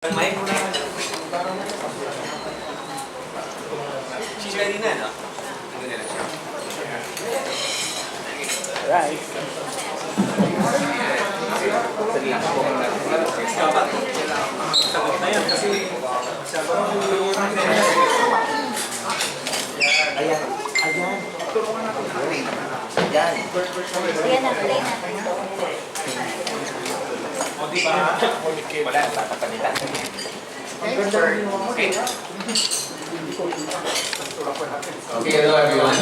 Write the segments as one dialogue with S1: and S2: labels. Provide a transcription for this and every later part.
S1: Mic? She's ready na, no? Ano na lang siya?
S2: Right.
S1: Sagot na yan kasi
S2: Ayan. Ayan. Ayan.
S3: Ayan na, play na.
S1: o di ba? Wala, tatapalitan. Okay. Okay, hello everyone.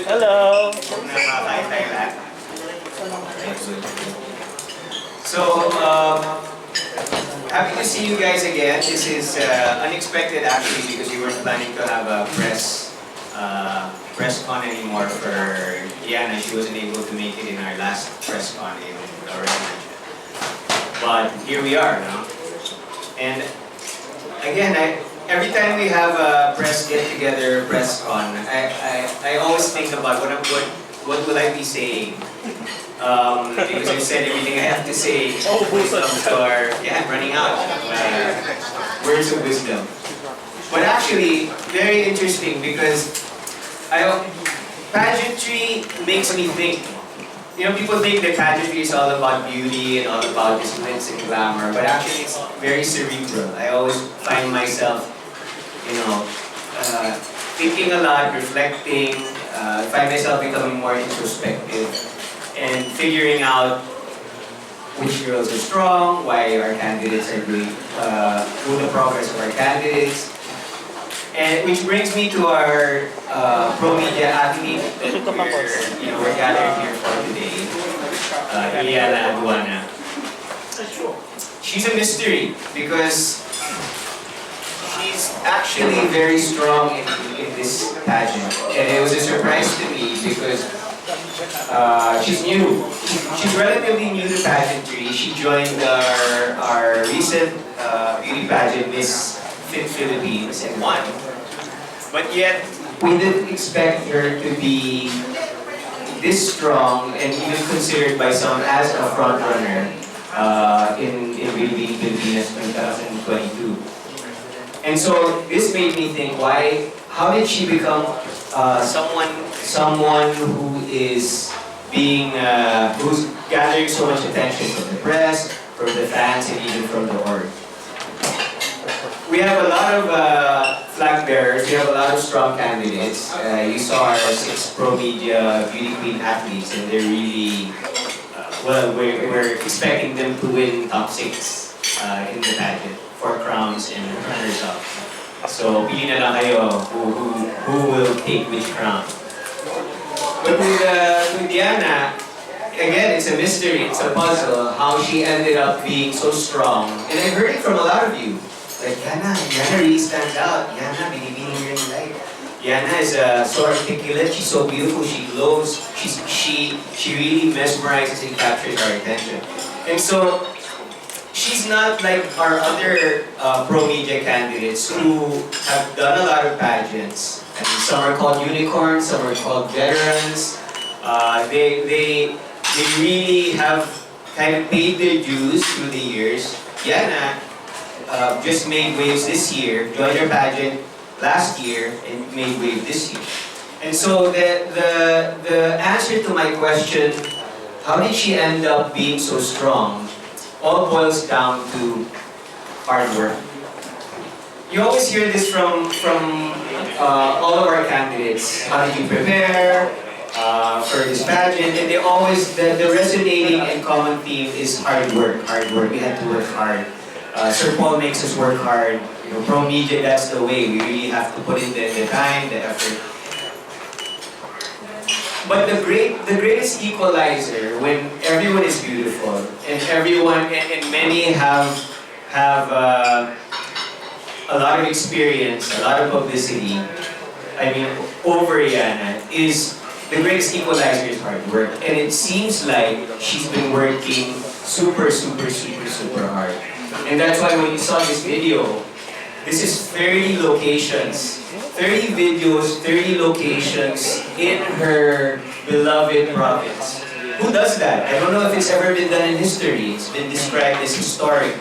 S2: Hello.
S1: Nakakain tayo lahat. So, happy to see you guys again. This is unexpected actually because we weren't planning to have a press con anymore for Yana. She wasn't able to make it in our last press con in Laguna. But here we are, no? And again, every time we have a press get-together, press con, I always think about what will I be saying? Because I've said everything I have to say when it comes to our, I'm running out of words of wisdom. But actually, very interesting because pageantry makes me think. You know, people think that pageantry is all about beauty and all about this glitz and glamour, but actually it's very cerebral. I always find myself, thinking a lot, reflecting, find myself becoming more introspective and figuring out which girls are strong, why our candidates are doing, who the progress of our candidates. And which brings me to our promedia athlete that we're gathered here for today, Yllana Aduana. She's a mystery because she's actually very strong in this pageant. And it was a surprise to me because she's new. She's relatively new to pageantry. She joined our recent beauty pageant, Miss Philippines, and won. But yet, we didn't expect her to be this strong and even considered by some as a front runner in Binibining Pilipinas 2022. And so this made me think, how did she become someone who is who's gathering so much attention from the press, from the fans, and even from the org? We have a lot of flag bearers, we have a lot of strong candidates. You saw our 6 pro media beauty queen athletes and they're really, we're expecting them to win top 6 in the pageant, 4 crowns and runners-up. So, pili na lang kayo who will take which crown. But with Yana, again, it's a mystery, it's a puzzle, how she ended up being so strong. And I heard it from a lot of you. Like, Yana really stands out. Yana, binibining her in life. Yana is so articulate, she's so beautiful, she glows, she really mesmerizes and captures our attention. And so, she's not like our other pro media candidates who have done a lot of pageants. I mean, some are called unicorns, some are called veterans. They really have kind of paid their dues through the years. Yana just made waves this year, joined her pageant last year, and made waves this year. And so the answer to my question, how did she end up being so strong, all boils down to hard work. You always hear this from all of our candidates. How did you prepare for this pageant? And they always, the resonating and common theme is hard work, hard work. We had to work hard. Sir Paul makes us work hard. Pro media, that's the way. We really have to put in the time, the effort. But the greatest equalizer, when everyone is beautiful and everyone and many have a lot of experience, a lot of publicity, over Yana, is the greatest equalizer is hard work. And it seems like she's been working super hard. And that's why when you saw this video, this is 30 locations, 30 videos, 30 locations in her beloved province. Who does that? I don't know if it's ever been done in history. It's been described as historic.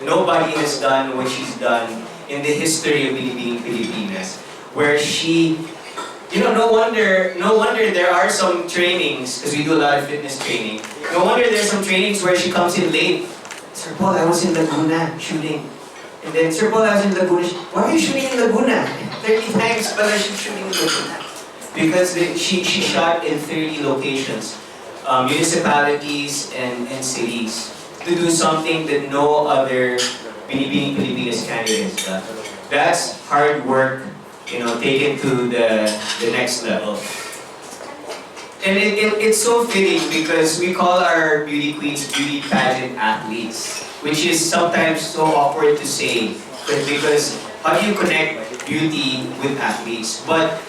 S1: nobody has done what she's done in the history of Binibining Pilipinas, where she, no wonder there are some trainings, because we do a lot of fitness training, no wonder there's some trainings where she comes in late. Sir Paul, I was in Laguna shooting. And then, Sir Paul, I was in Laguna. Why are you shooting in Laguna? 30 times pala she's shooting in Laguna. Because she shot in 30 locations, municipalities and cities, to do something that no other Binibining Pilipinas candidate has done. That's hard work, taken to the next level. And it's so fitting because we call our beauty queens beauty pageant athletes, which is sometimes so awkward to say, because how do you connect beauty with athletes? But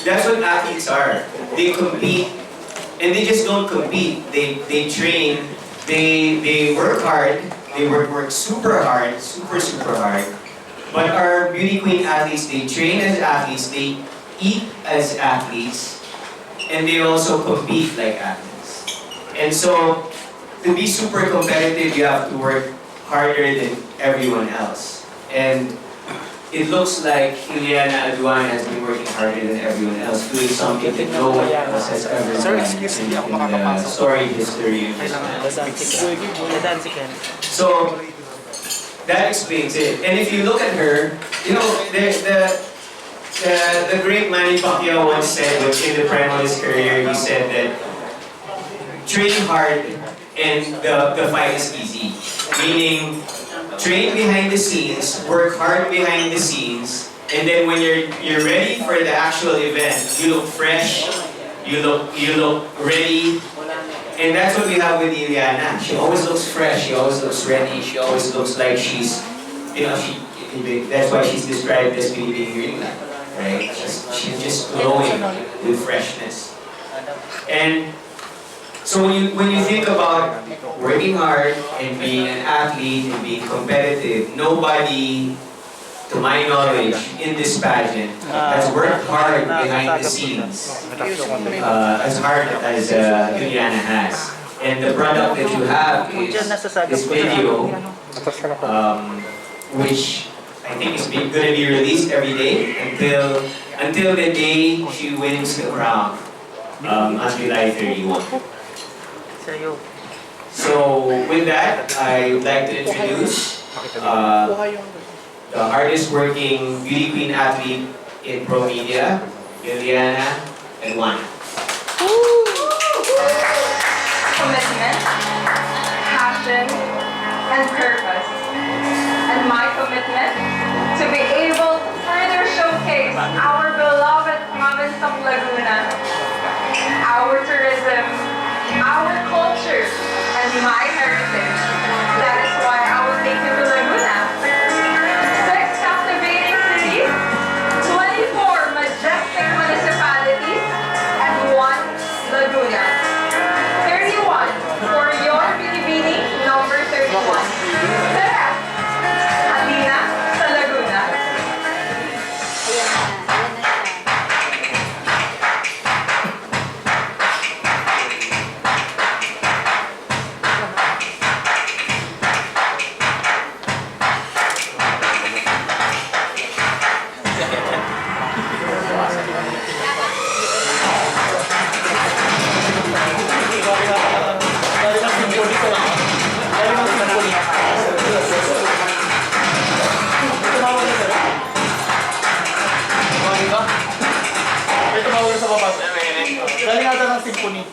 S1: that's what athletes are. They compete, and they just don't compete. They train, they work hard, they work super hard, super hard. But our beauty queen athletes, they train as athletes, they eat as athletes, and they also compete like athletes. And so, to be super competitive, you have to work harder than everyone else. And it looks like Yllana Aduana has been working harder than everyone else, doing something that no one else has ever done in the storied history of this man. So, that explains it. And if you look at her, the great Manny Pacquiao once said, in the prime of his career, he said that train hard and the fight is easy. Meaning, train behind the scenes, work hard behind the scenes, and then when you're ready for the actual event, you look fresh, you look ready, and that's what we have with Yllana. She always looks fresh, she always looks ready, she always looks like she's, that's why she's described as being green, right? She's just glowing with freshness. And so when you think about working hard and being an athlete and being competitive, nobody, to my knowledge, in this pageant has worked hard behind the scenes as hard as Yllana has. And the product that you have is this video, which I think is going to be released every day until the day she wins the crown on July 31. So with that, I would like to introduce the hardest working beauty queen athlete in promedia, Yllana Aduana.
S4: Commitment, passion, and purpose. And my commitment to be able to further showcase our beloved province of Laguna, our tourism, our culture, and my heritage. That is why I was taken to Laguna. 6 captivating cities, 24 majestic municipalities, and 1 Laguna. 31 for your Binibining number 31. Tara! Alina sa Laguna.
S2: Galing ata ng symphony.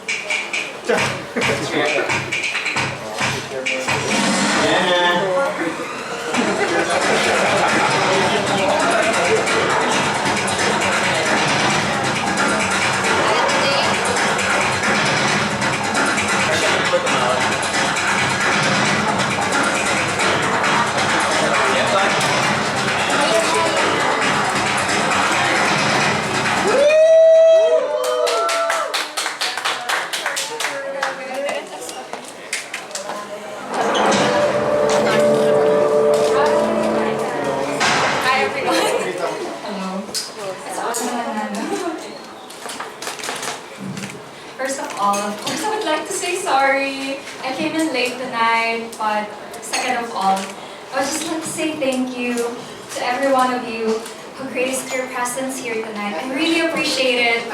S5: First of all, of course, I would like to say sorry. I came in late tonight, but second of all, I I would just like to say thank you to every one of you who graced your presence here tonight. I really appreciate it.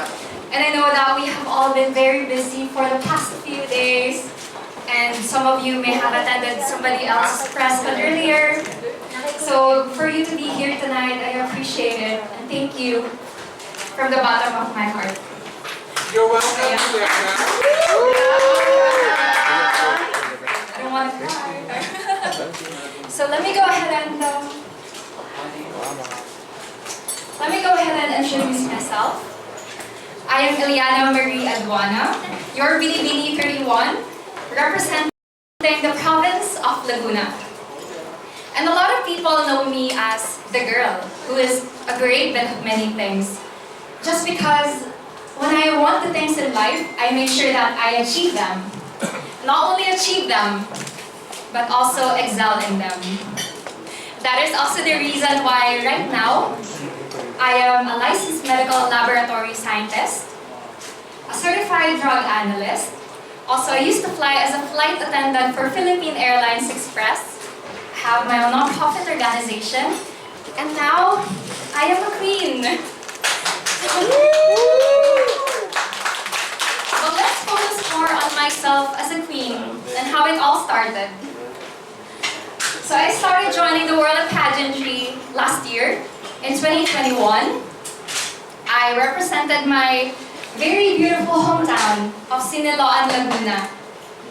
S5: And I know that we have all been very busy for the past few days. And some of you may have attended somebody else's press con earlier. So for you to be here tonight, I appreciate it. And thank you from the bottom of my heart.
S6: You're welcome, Yllana.
S5: I don't want to cry. So let me go ahead and introduce myself. I am Yllana Aduana, your Binibining 31, representing the province of Laguna. And a lot of people know me as the girl who is a great bit of many things. Just because when I want the things in life, I make sure that I achieve them. Not only achieve them, but also excel in them. That is also the reason why right now, I am a licensed medical laboratory scientist, a certified drug analyst. Also, I used to fly as a flight attendant for Philippine Airlines Express, have my own non-profit organization, and now I am a queen. But let's focus more on myself as a queen and how it all started. So I started joining the world of pageantry last year. In 2021, I represented my very beautiful hometown of Siniloan, Laguna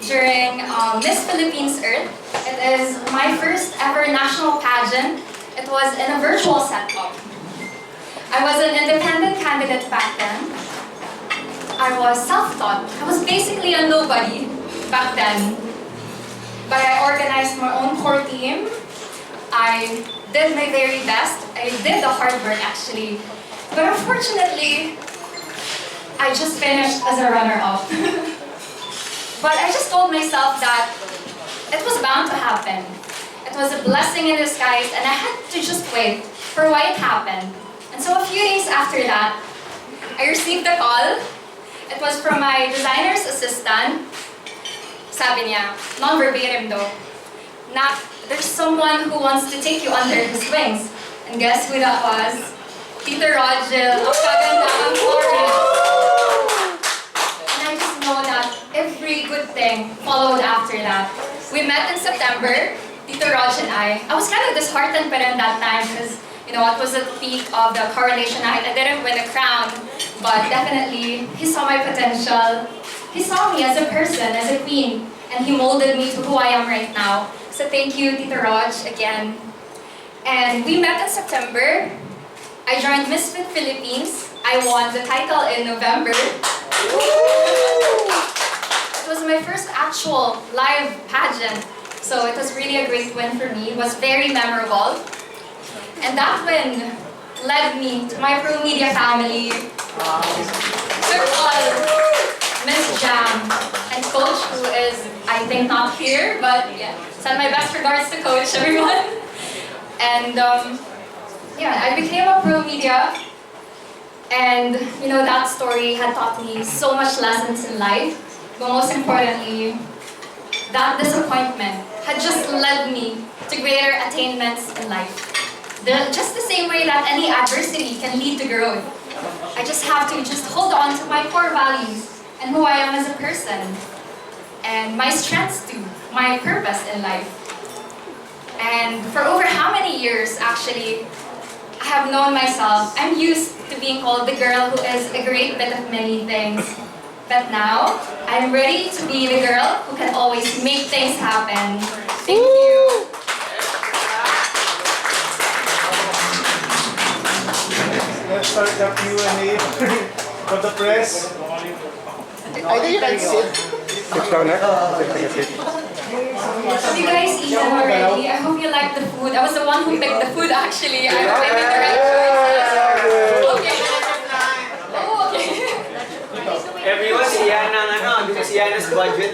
S5: during Miss Philippines Earth. It is my first ever national pageant. It was in a virtual setup. I was an independent candidate back then. I was self-taught. I was basically a nobody back then. But I organized my own core team. I did my very best. I did the hard work actually. But unfortunately, I just finished as a runner-up. But I just told myself that it was bound to happen. It was a blessing in disguise and I had to just wait for why it happened. And so a few days after that, I received a call. It was from my designer's assistant. Sabi niya, non-verbatim though, na there's someone who wants to take you under his wings. And guess who that was? Tito Rogel, ang kagandang Florida. And I just know that every good thing followed after that. We met in September, Tito Rog and I was kind of disheartened pa rin that time because, you know, it was at the peak of the coronation night. I didn't win a crown, but definitely he saw my potential. He saw me as a person, as a queen, and he molded me to who I am right now. So thank you, Tito Rog, again. And we met in September. I joined Miss Philippines. I won the title in November. It was my first actual live pageant, so it was really a great win for me. It was very memorable. And that win led me to my promedia family. Circle, Miss Jam, and Coach, who is, I think, not here, but yeah, send my best regards to Coach, everyone. And yeah, I became a pro media, and you know, that story had taught me so much lessons in life, but most importantly, that disappointment had just led me to greater attainments in life. Just the same way that any adversity can lead to growth. I just have to just hold on to my core values and who I am as a person, and my strengths too, my purpose in life. And for over how many years, actually, I have known myself. I'm used to being called the girl who is a great bit of many things. But now, I'm ready to be the girl who can always make things happen. Thank you.
S2: Let's start the Q&A for the press.
S7: I think you can sit. Sit down there.
S5: Have you guys eaten already? I hope you like the food. I was the one who picked the food actually. I made the right choices. Okay. Oh, okay.
S1: Everyone, si Yana ang ano, hindi ko si Yana's budget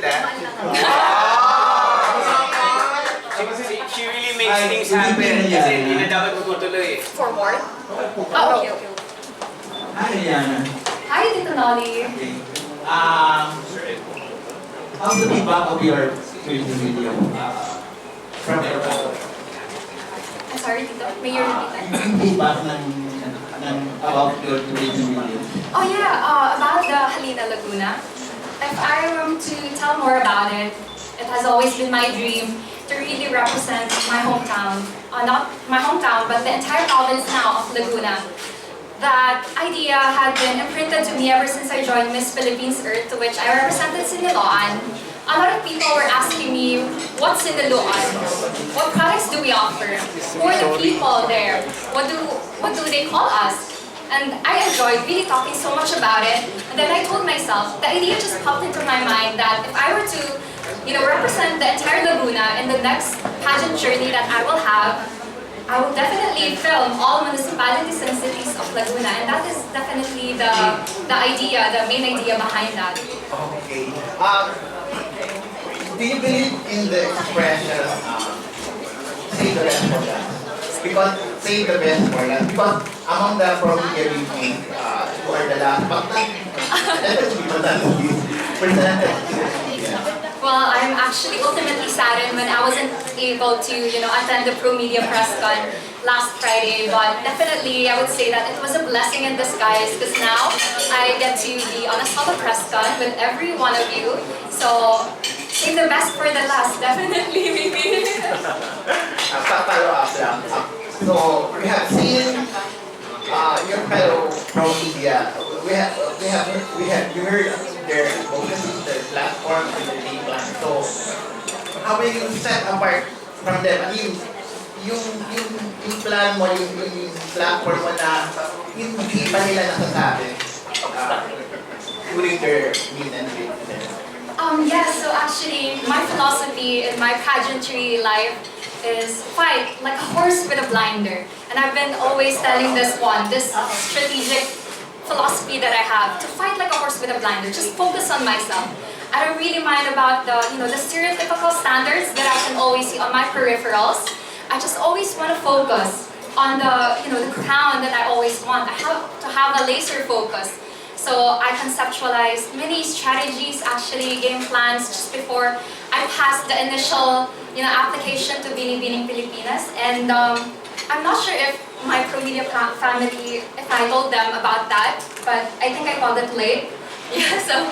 S1: She really makes things happen kasi hindi na dapat magtutuloy.
S5: For more? Oh, okay, okay.
S8: Hi, Yana.
S5: Hi, Tito Nolly.
S8: Okay. How's the feedback of your music video from everyone?
S5: sorry, Tito. May you repeat that?
S8: Feedback about your tourism video.
S5: Oh yeah, about the Laguna. If I were to tell more about it, it has always been my dream to really represent my hometown. Not my hometown, but the entire province now of Laguna. That idea had been imprinted to me ever since I joined Miss Philippines Earth, to which I represented Siniloan. A lot of people were asking me, what's Siniloan? What products do we offer? Who are the people there? What do they call us? And I enjoyed really talking so much about it. And then I told myself, the idea just popped into my mind that if I were to, represent the entire Laguna in the next pageant journey that I will have, I will definitely film all municipalities and cities of Laguna, and that is definitely the main idea behind that.
S7: Okay. Do you believe in the expression, save the best for last? Because, save the best for last. Because among the promedia we think, you are the last, but
S5: Well, I'm actually ultimately saddened when I wasn't able to, attend the promedia press con last Friday. But definitely, I would say that it was a blessing in disguise because now I get to be on a solo press con with every one of you. So, save the best for the last, definitely, maybe.
S7: Follow up lang. So, we have seen your fellow promedia. We have you heard their emotions, their platform, and their game plan. So, how will you set apart from them? Yung plan mo, yung platform mo na hindi pa nila nasasabi during their meet and greet.
S5: Yes, so actually, my philosophy in my pageantry life is fight like a horse with a blinder. And I've been always telling this strategic philosophy that I have, to fight like a horse with a blinder, just focus on myself. I don't really mind about the stereotypical standards that I can always see on my peripherals. I just always want to focus on the crown that I always want. I have to have a laser focus. So I conceptualized many strategies, actually game plans, just before I passed the initial application to Binibining Pilipinas. And I'm not sure if my promedia family, if I told them about that, but I think I called it late. Yeah, so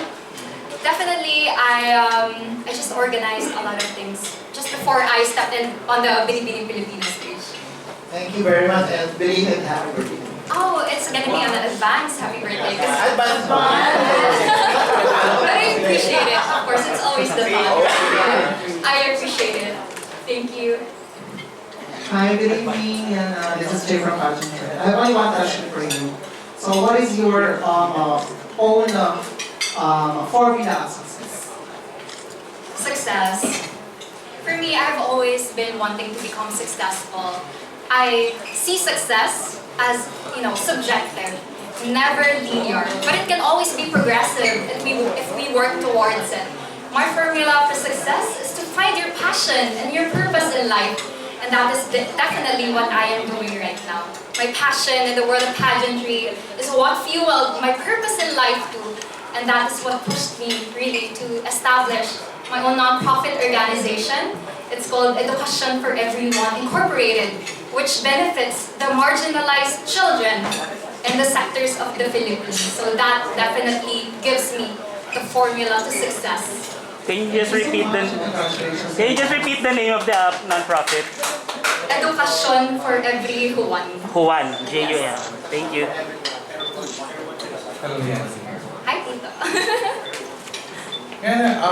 S5: definitely I just organized a lot of things just before I stepped in on the Binibining Pilipinas stage.
S7: Thank you very much and belated happy birthday.
S5: Oh, it's gonna be an advance happy birthday.
S7: Advance.
S5: But I appreciate it. Of course, it's always the fun. I appreciate it. Thank you.
S9: Hi, good evening, and this is Jay from Pageant. I have only one question for you. So, what is your own formula of success?
S5: Success. For me, I've always been wanting to become successful. I see success as, subjective, never linear, but it can always be progressive if we work towards it. My formula for success is to find your passion and your purpose in life. And that is definitely what I am doing right now. My passion in the world of pageantry is what fueled my purpose in life too. And that is what pushed me really to establish my own non-profit organization. It's called Education for Everyone Incorporated, which benefits the marginalized children in the sectors of the Philippines. So that definitely gives me the formula to success.
S10: Can you just repeat the name of the non-profit?
S5: Education for Everyone.
S10: Juan, J-U-N. Thank you.
S6: Hello, Yana.
S5: Hi, Tito.
S6: Yana,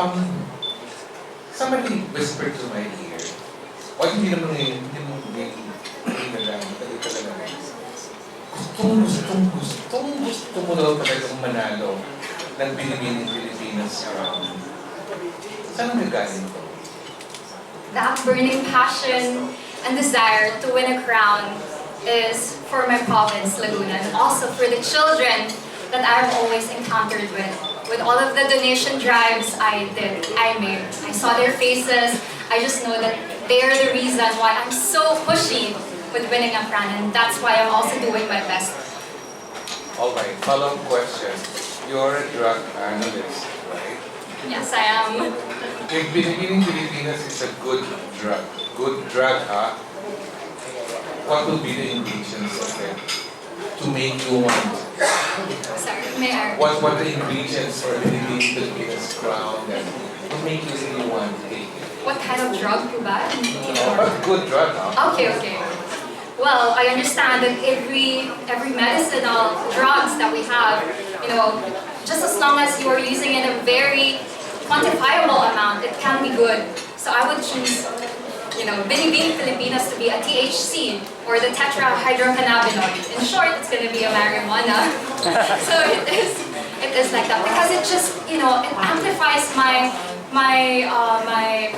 S6: somebody whispered to my ear. Hindi mo gusto mo daw talagang manalo ng Binibining Pilipinas crown. Saan ang nagaling to?
S5: That burning passion and desire to win a crown is for my province, Laguna, and also for the children that I've always encountered with. With all of the donation drives I made. I saw their faces. I just know that they are the reason why I'm so pushy with winning a crown, and that's why I'm also doing my best.
S6: Alright, follow-up question. You're a drug analyst, right?
S5: Yes, I am.
S6: If Binibining Pilipinas is a good drug, ha? what would be the ingredients of it to make you want?
S5: Sorry, may I?
S6: What the ingredients for Binibining Pilipinas crown that would make you really want to take it?
S5: What kind of drug po ba?
S6: But good drug, huh?
S5: Okay, okay. Well, I understand that every medicinal drugs that we have, just as long as you are using it in a very quantifiable amount, it can be good. So I would choose, Binibining Pilipinas to be a THC or the tetrahydrocannabinoid. In short, it's going to be a marijuana. So it is like that because it just, it amplifies my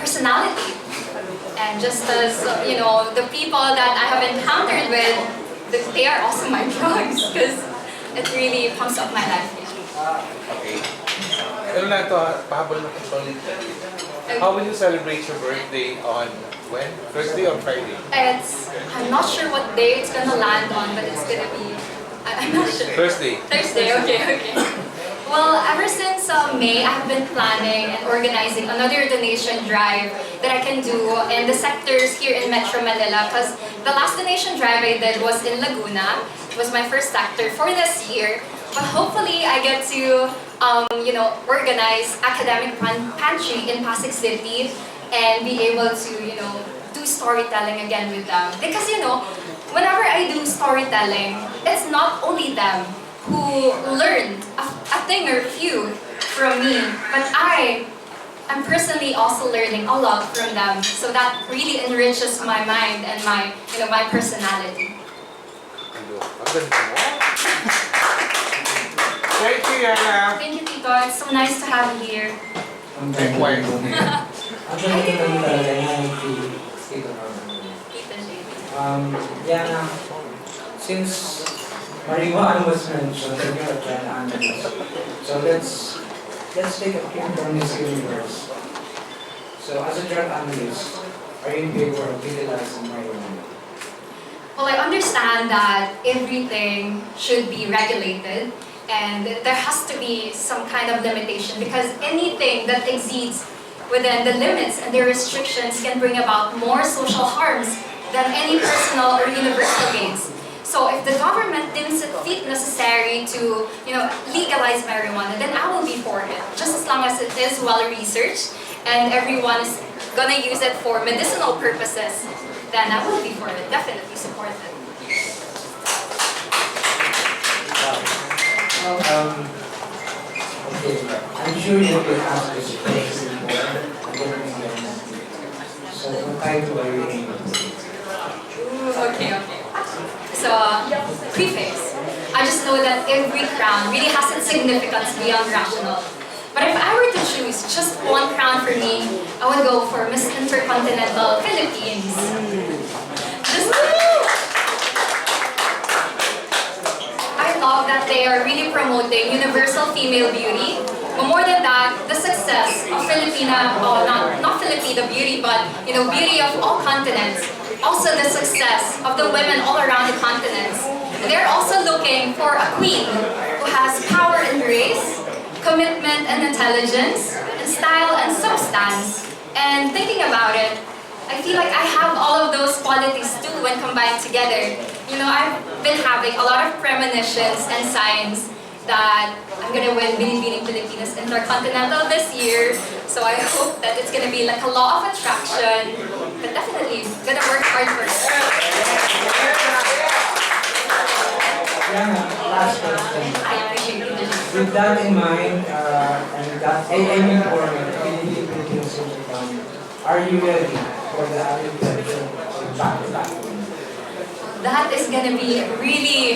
S5: personality. And just as, the people that I have encountered with, they are also my drugs because it really pumps up my life.
S6: Okay. Pero na ito, pahabol na ito. How will you celebrate your birthday on when? Thursday or Friday?
S5: I'm not sure what day it's gonna land on, but it's gonna be, I'm not sure.
S6: Thursday.
S5: Thursday, okay. Well, ever since May, I've been planning and organizing another donation drive that I can do in the sectors here in Metro Manila because the last donation drive I did was in Laguna. It was my first sector for this year. But hopefully I get to, organize academic pantry in Pasig City and be able to, do storytelling again with them. Because, whenever I do storytelling, it's not only them who learned a thing or few from me, but I'm personally also learning a lot from them. So that really enriches my mind and my personality.
S6: Thank you, Yana.
S5: Thank you, Tito. It's so nice to have you here.
S6: Likewise.
S11: Actually, ito naman talaga yung Tito Norman. Yana, since marijuana was mentioned, and you're a drug analyst, so let's take a peek from this universe. So, as a drug analyst, are you in favor of legalizing marijuana?
S5: Well, I understand that everything should be regulated and there has to be some kind of limitation because anything that exceeds within the limits and the restrictions can bring about more social harms than any personal or universal gains. So if the government deems it fit necessary to, legalize marijuana, then I will be for it. Just as long as it is well researched and everyone is gonna use it for medicinal purposes, then I will be for it. Definitely support it.
S11: Okay, I'm sure you have been asked this question before, again. So, what title are you aiming for?
S5: Okay. So, preface. I just know that every crown really has its significance beyond rational. But if I were to choose just one crown for me, I would go for Miss Intercontinental Philippines. I love that they are really promoting universal female beauty. But more than that, the success of Filipina, not Filipino beauty, but beauty of all continents. Also the success of the women all around the continents. And they're also looking for a queen who has power and grace, commitment and intelligence, and style and substance. And thinking about it, I feel like I have all of those qualities too when combined together. I've been having a lot of premonitions and signs that I'm gonna win Binibining Pilipinas Intercontinental this year. So I hope that it's gonna be like a law of attraction, but definitely gonna work hard for it.
S11: Yana, last question.
S5: I appreciate it.
S11: With that in mind, and that aiming for Binibining Pilipinas Intercontinental, are you ready for the attention of back-to-back?
S5: That is gonna be really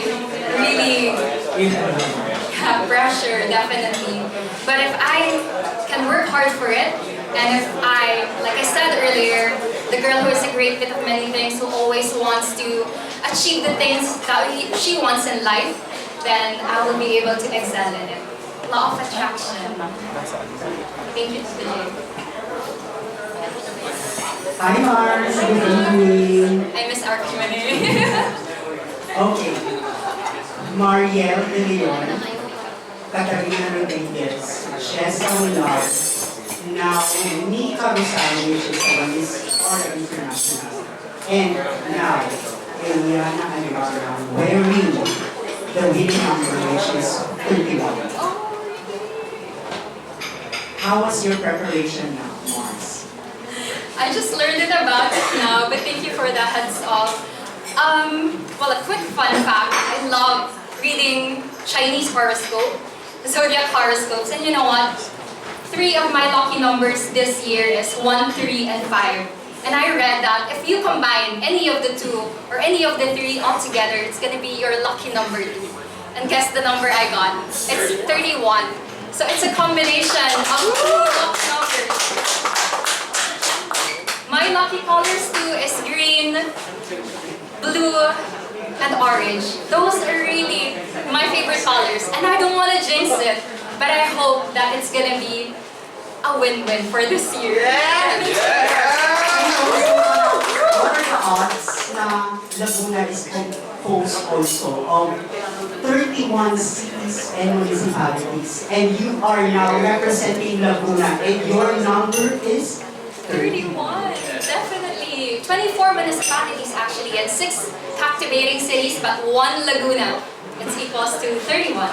S5: pressure, definitely. But if I can work hard for it, and if like I said earlier, the girl who is a great fit of many things, who always wants to achieve the things that she wants in life, then I will be able to excel in it. Law of attraction. Thank you today.
S12: Hi Mars, good evening.
S5: I miss our Q&A.
S12: Okay. Mariel De Leon, Katarina Rodriguez, Shesa Willard, now Nika Rosano, which is a Miss Order International. And now, Yllana Aduana wearing the winning number, which is 31. How was your preparation now, Mars?
S5: I just learned it about it now, but thank you for the heads up. Well, a quick fun fact, I love reading Chinese horoscope, zodiac horoscopes, and you know what? 3 of my lucky numbers this year is 1, 3, and 5. And I read that if you combine any of the 2 or any of the 3 all together, it's gonna be your lucky number 2. And guess the number I got? It's 31. So it's a combination of 2 lucky numbers. My lucky colors too is green, blue, and orange. Those are really my favorite colors. And I don't want to jinx it, but I hope that it's gonna be a win-win for this year.
S12: What are the odds na Laguna is composed also of 31 cities and municipalities, and you are now representing Laguna, and your number is
S5: 31, definitely. 24 municipalities actually, and 6 captivating cities, but 1 Laguna. It's equals to 31. I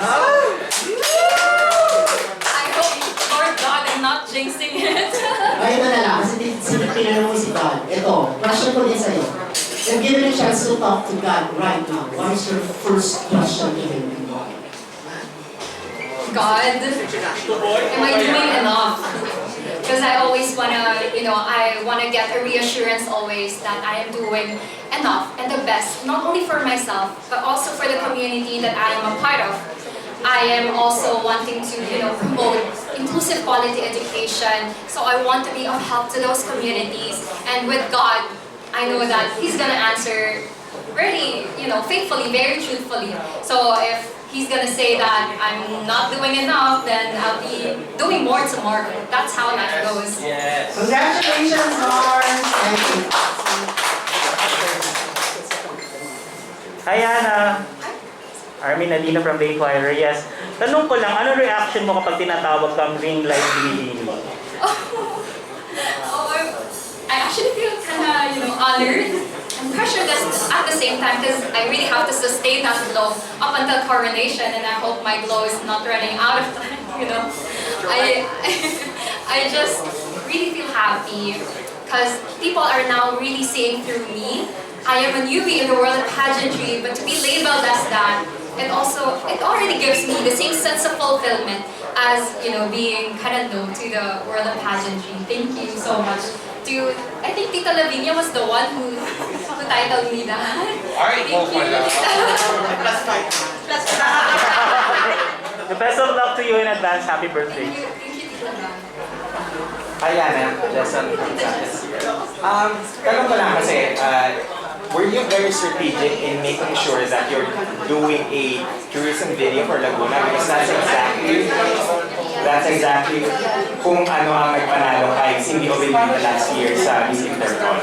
S5: hope, Lord God, I'm not jinxing it.
S12: Ay, ito na lang, kasi tinanong mo si God. Ito, question ko din sa'yo. If given a chance to talk to God right now, what is your first question to Him?
S5: God, am I doing enough? Because I always wanna, I wanna get a reassurance always that I am doing enough and the best, not only for myself, but also for the community that I am a part of. I am also wanting to, promote inclusive quality education. So I want to be of help to those communities. And with God, I know that He's gonna answer really, faithfully, very truthfully. So if He's gonna say that I'm not doing enough, then I'll be doing more tomorrow. That's how life goes.
S1: Yes.
S12: Congratulations, Mars! Thank you.
S10: Hi, Yana. Armin Alina from the Inquirer. Yes. Tanong ko lang, ano reaction mo kapag tinatawag kang ring light Binibining?
S5: I actually feel kind of, honored and pressured at the same time because I really have to sustain that glow up until coronation, and I hope my glow is not running out of time, I just really feel happy because people are now really seeing through me. I am a newbie in the world of pageantry, but to be labeled as that, it already gives me the same sense of fulfillment as, being kind of known to the world of pageantry. Thank you so much. I think Tita Lavinia was the one who titled me that.
S6: Alright,
S5: Thank you.
S10: The best of luck to you in advance. Happy birthday.
S5: Thank you, Tita Lavinia.
S13: Hi, Yana. Jason from Sanchez. Tanong ko lang kasi, were you very strategic in making sure that you're doing a tourism video for Laguna? Because that's exactly kung ano ang nagpanalo kay Cindy Obenita last year sa Miss Intercon.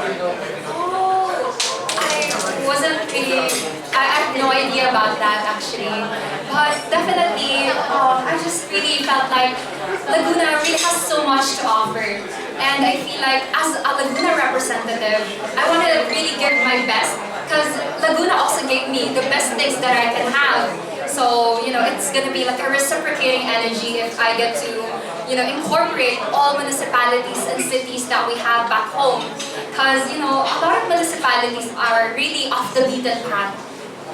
S5: I have no idea about that actually, but definitely I just really felt like Laguna really has so much to offer, and I feel like as a Laguna representative, I want to really give my best because Laguna also gave me the best things that I can have. So, it's going to be like a reciprocating energy if I get to, incorporate all municipalities and cities that we have back home. Because, a lot of municipalities are really off the beaten path.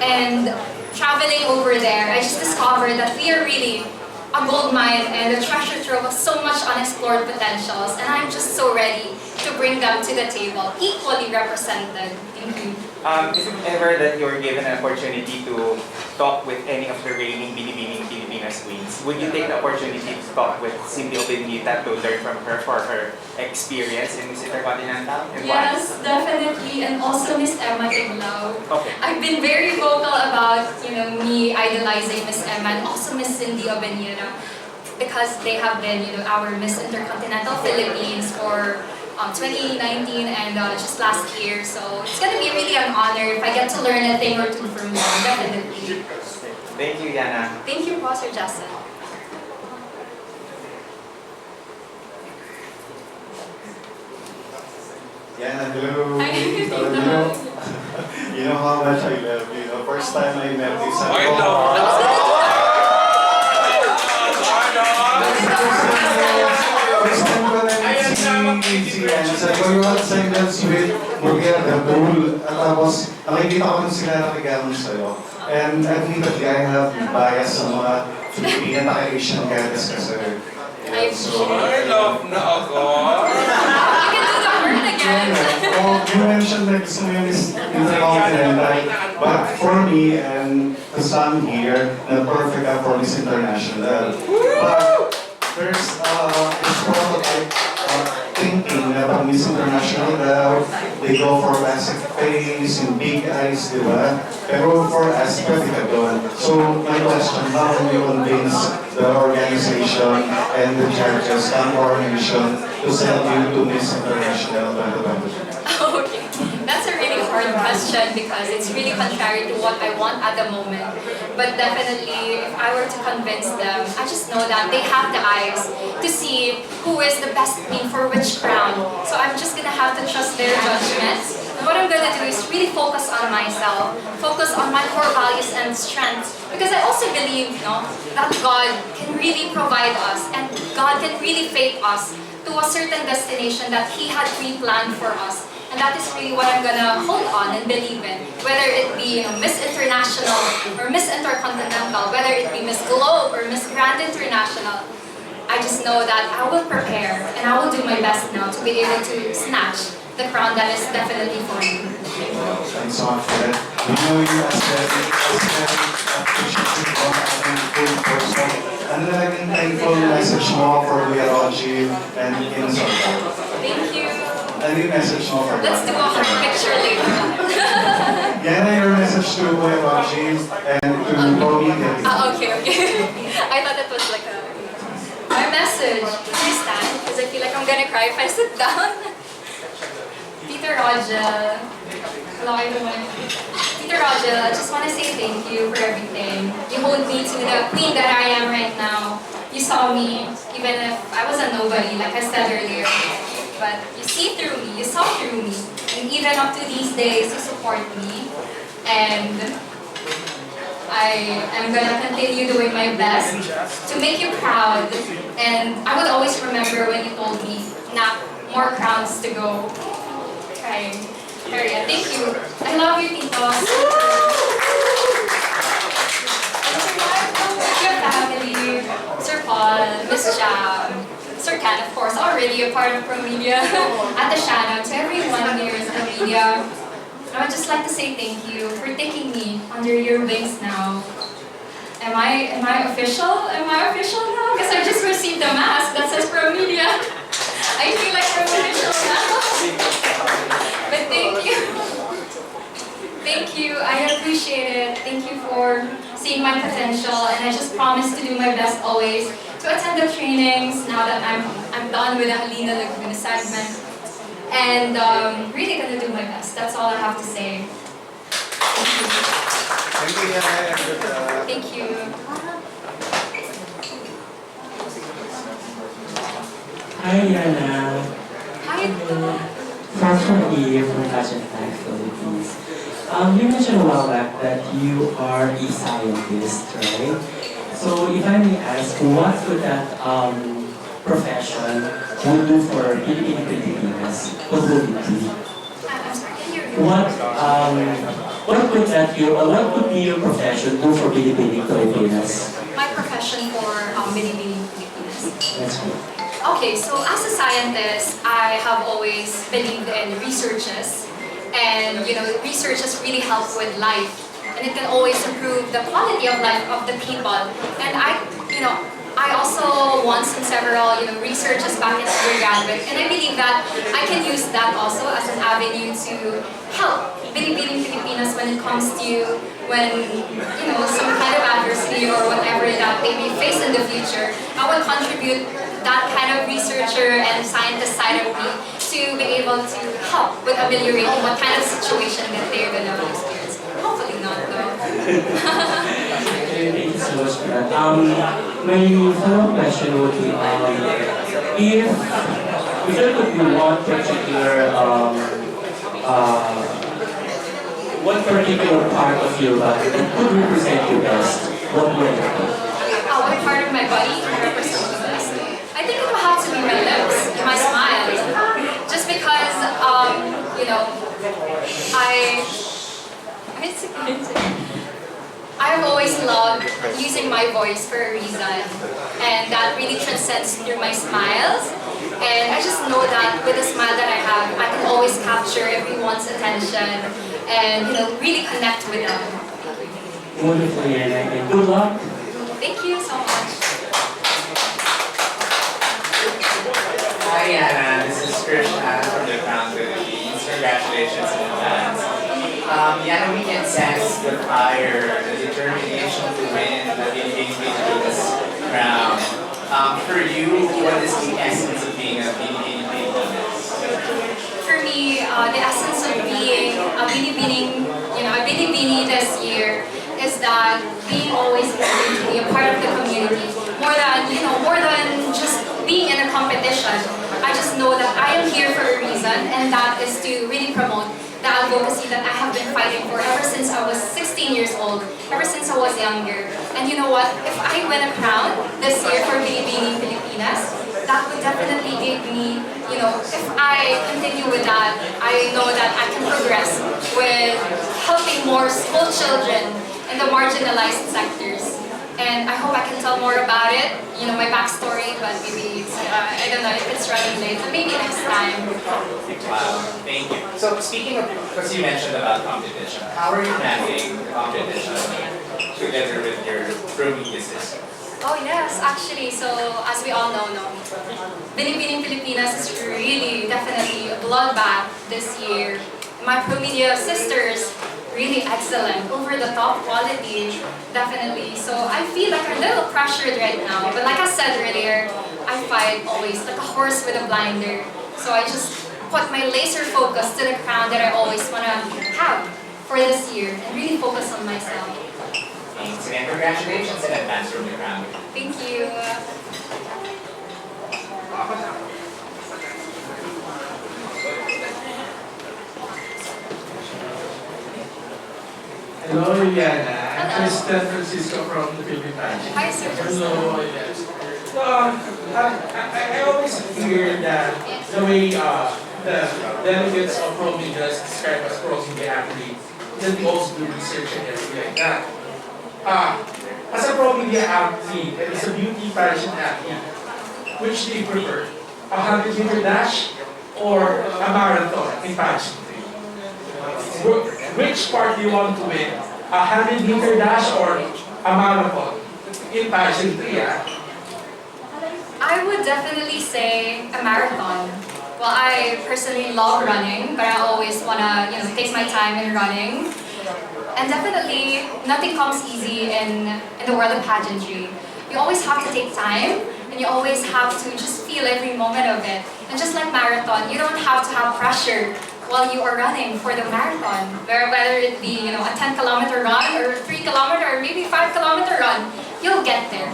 S5: And traveling over there, I just discovered that we are really a gold mine and a treasure trove of so much unexplored potentials. And I'm just so ready to bring them to the table, equally represented. Thank you.
S13: Is it ever that you're given an opportunity to talk with any of the reigning Binibining Pilipinas queens? Would you take the opportunity to talk with Cindy Obenita to learn from her for her experience in Miss Intercontinental? And
S5: Yes, definitely, and also Miss Emma Tiglao.
S13: Okay.
S5: I've been very vocal about, me idolizing Miss Emma and also Miss Cindy Obenita because they have been, our Miss Intercontinental Philippines for 2019 and just last year. So it's gonna be really an honor if I get to learn a thing or two from them, definitely.
S13: Thank you, Yana.
S5: Thank you, Pastor Justin.
S14: Yana, hello.
S5: Hi.
S14: Hello. You know how much I love you. The first time I met you, sabi ko, first time ko na si Yana, sabi ko, you had seconds with Mugger, the pool. At tapos, nakikita ko nung sila nakigamon sa'yo. And admittedly, I have bias sa mga Filipina naka-Asian cadets kasi. So,
S6: I love na ako.
S14: you mentioned that gusto mo yung intercontinental, but for me and the son here, the perfect for Miss International. But there's this prototype thinking na pag Miss International daw, they go for basic face and big eyes, di ba? Pero for us, pwede ka doon. So my question, how can you convince the organization and the judges and coronation to send you to Miss International 2023?
S5: Okay, that's a really hard question because it's really contrary to what I want at the moment. But definitely, if I were to convince them, I just know that they have the eyes to see who is the best queen for which crown. So I'm just gonna have to trust their judgments. And what I'm gonna do is really focus on myself, focus on my core values and strengths. Because I also believe, that God can really provide us and God can really faith us to a certain destination that He had pre-planned for us. And that is really what I'm gonna hold on and believe in. Whether it be Miss International or Miss Intercontinental, whether it be Miss Globe or Miss Grand International, I just know that I will prepare and I will do my best now to be able to snatch the crown that is definitely for me.
S14: Thanks so much for that. We know you as very good person. Ano na naging thankful message mo for Kuya Roji and Inasal?
S5: Thank you.
S14: Ano yung message mo for
S5: Let's do a heart picture later.
S14: Yana, your message to Kuya Roji and to promedia.
S5: Okay. I thought it was like my message. Can I stand? Because I feel like I'm gonna cry if I sit down. Peter Roger, Peter Roger, I just want to say thank you for everything. You hold me to the queen that I am right now. You saw me, even if I was a nobody, like I said earlier. But you see through me, you saw through me. And even up to these days, you support me. And I am going to continue doing my best to make you proud. And I would always remember when you told me, "Nak, more crowns to go." Okay. Thank you. I love you, Tito. Your family, Sir Paul, Miss Jam, Sir Ken, of course, already a part of promedia. At the Shana, to everyone here in promedia, I would just like to say thank you for taking me under your wings now. Am I official? Am I official now? Because I just received a mask that says promedia. I feel like I'm official now. But thank you. Thank you. I appreciate it. Thank you for seeing my potential, and I just promise to do my best always to attend the trainings now that I'm done with the Yllana Laguna segment, and really gonna do my best. That's all I have to say.
S14: Thank you, Yana.
S5: Thank you.
S15: Hi, Yana.
S5: Hi,
S15: From here, from Pageant Philippines. You mentioned a while back that you are a scientist, right? So if I may ask, what would that profession would do for Binibining Pilipinas? What would it be? What would be your profession do for Binibining Pilipinas?
S5: My profession for Binibining Pilipinas.
S15: That's good.
S5: Okay, so as a scientist, I have always believed in researches, and researches really help with life, and it can always improve the quality of life of the people. And I also won some several researches back in undergraduate, and I believe that I can use that also as an avenue to help Binibining Pilipinas when it comes to some kind of adversity or whatever that they may face in the future. I will contribute that kind of researcher and scientist side of me to be able to help with ameliorating what kind of situation that they're gonna experience. Hopefully not though.
S15: Thank you so much for that. My follow-up question would be, if there could be one particular what particular part of your body could represent you best? What would it be?
S5: What part of my body represents the best? I think it will have to be my lips, my smile. Just because, you know, I've always loved using my voice for a reason, and that really transcends through my smiles. And I just know that with the smile that I have, I can always capture everyone's attention and, you know, really connect with them.
S15: Wonderful, Yana, and good luck.
S5: Thank you so much.
S13: Hi Yana, this is Krishna from the Crown Philippines. Congratulations in advance. Yana, we can sense the fire, the determination to win the Binibining Pilipinas crown. For you, what is the essence of being a Binibining Pilipinas?
S5: For me, the essence of being a Binibining, a Binibini this year is that being always willing to be a part of the community, more than just being in a competition. I just know that I am here for a reason, and that is to really promote the advocacy that I have been fighting for ever since I was 16 years old, ever since I was younger. And you know what? If I win a crown this year for Binibining Pilipinas, that would definitely give me, if I continue with that, I know that I can progress with helping more school children in the marginalized sectors. And I hope I can tell more about it, my backstory, but maybe it's, I don't know if it's running late, but maybe next time.
S13: Wow, thank you. So speaking of, because you mentioned about competition, how are you managing the competition together with your promedia sister?
S5: Oh yes, actually, so as we all know, Binibining Pilipinas is really definitely a bloodbath this year. My promedia sisters, really excellent, over the top quality, definitely. So I feel like I'm a little pressured right now, but like I said earlier, I fight always like a horse with a blinder. So I just put my laser focus to the crown that I always want to have for this year and really focus on myself.
S13: Thanks, and congratulations in advance from the crown.
S5: Thank you.
S16: Hello, Yana. I'm Christian Francisco from the Philippine Pageant.
S5: Hi, sir.
S16: Hello, yes. So, I always hear that the way the delegates of promedia is described as promedia athlete, then we also do research and everything like that. As a promedia athlete and as a beauty pageant athlete, which do you prefer? A 100-meter dash or a marathon in pageantry? Which part do you want to win? A 100-meter dash or a marathon in pageantry?
S5: I would definitely say a marathon. Well, I personally love running, but I always want to, take my time in running. And definitely, nothing comes easy in the world of pageantry. You always have to take time, and you always have to just feel every moment of it. And just like marathon, you don't have to have pressure while you are running for the marathon, whether it be a 10-kilometer run or 3-kilometer or maybe 5-kilometer run, you'll get there.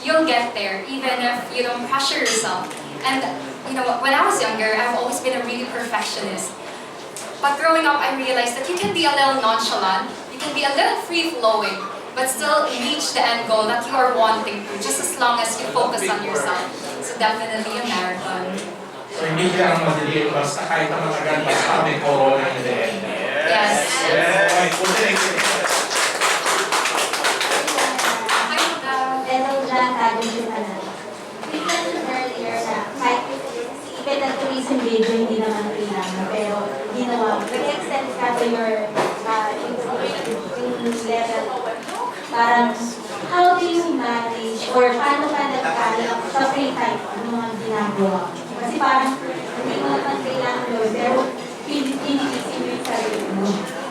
S5: You'll get there, even if you don't pressure yourself. And when I was younger, I've always been a really perfectionist. But growing up, I realized that you can be a little nonchalant, you can be a little free-flowing, but still reach the end goal that you are wanting to, just as long as you focus on yourself. So definitely a marathon.
S16: So hindi lang madali, basta kahit na matagal, basta may corona in the end.
S5: Yes.
S3: Hello, Yllana Aduana. We mentioned earlier na kahit even na tourism video hindi naman kailangan, pero ginawa mo. Nag-extend ka to your yung level. Parang, how do you manage or paano ka nagkali sa free time ng mga ginagawa mo? Kasi parang hindi mo naman kailangan doon, pero pinipisin mo yung sarili mo.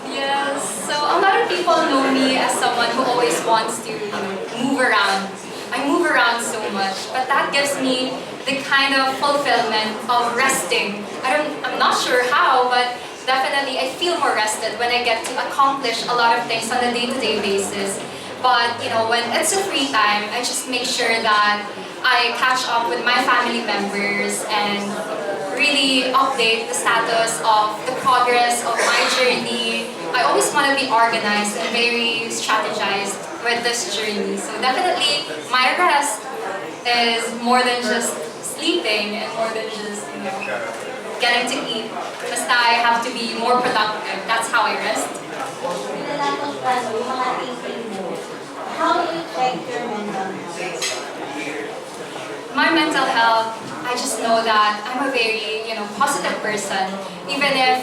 S5: Yes, so a lot of people know me as someone who always wants to move around. I move around so much, but that gives me the kind of fulfillment of resting. I'm not sure how, but definitely I feel more rested when I get to accomplish a lot of things on a day-to-day basis. But when it's a free time, I just make sure that I catch up with my family members and really update the status of the progress of my journey I always want to be organized and very strategized with this journey. So definitely, my rest is more than just sleeping and more than just, you know, getting to eat. Basta I have to be more productive. That's how I rest.
S3: How do you check your mental health?
S5: My mental health, I just know that I'm a very, you know, positive person. Even if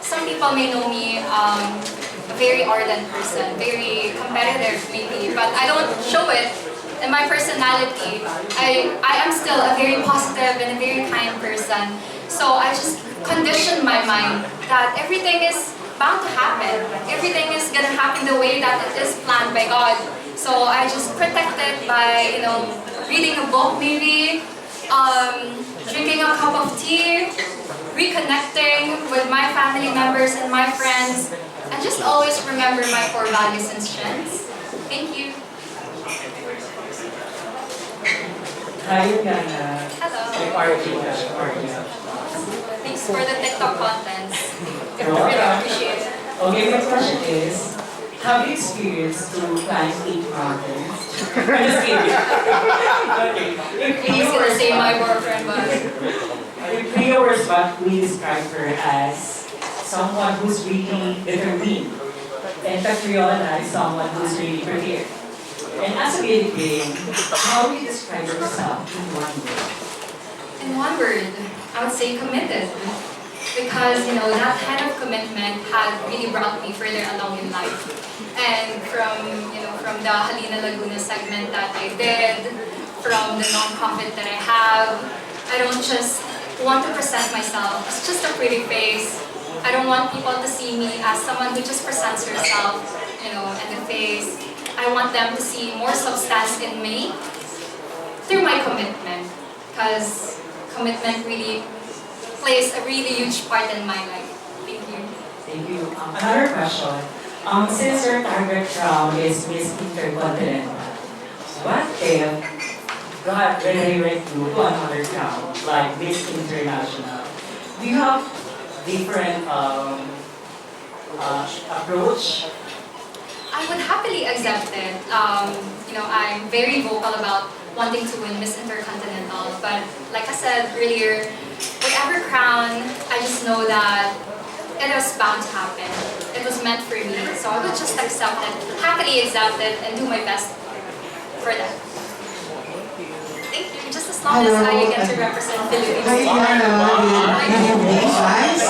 S5: some people may know me a very ardent person, very competitive maybe, but I don't show it in my personality. I am still a very positive and a very kind person. So I just condition my mind that everything is bound to happen. Everything is gonna happen the way that it is planned by God. So I just protect it by, you know, reading a book maybe, drinking a cup of tea, reconnecting with my family members and my friends, and just always remember my core values and strengths. Thank you.
S15: Hi, Yana.
S5: Hello. Thanks for the TikTok contents. I
S15: You're
S5: really
S15: welcome.
S5: appreciate it.
S15: Okay, my question is, have you experienced to climb 8 mountains? I'm just kidding. Okay.
S5: I was gonna say my boyfriend, but
S15: In 3 hours back, we describe her as someone who's really determined. And Catriona is someone who's really prepared. And as a baby being, how do you describe yourself in one word?
S5: in one word, I would say committed. Because, you know, that kind of commitment had really brought me further along in life. And from, you know, from the Laguna segment that I did, from the non-profit that I have, I don't just want to present myself as just a pretty face. I don't want people to see me as someone who just presents herself, you know, in the face. I want them to see more substance in me through my commitment. Because commitment really plays a really huge part in my life. Thank you.
S15: Thank you. Another question. Since your target crown is Miss Intercontinental, what if God redirect you to another crown, like Miss International? Do you have different approach?
S5: I would happily accept it. You know, I'm very vocal about wanting to win Miss Intercontinental, but like I said earlier, whatever crown, I just know that it was bound to happen. It was meant for me, so I would just accept it, happily accept it, and do my best for that. Thank you. Just as long as I get to represent Philippines.
S9: Hi, Yana. Good evening, guys.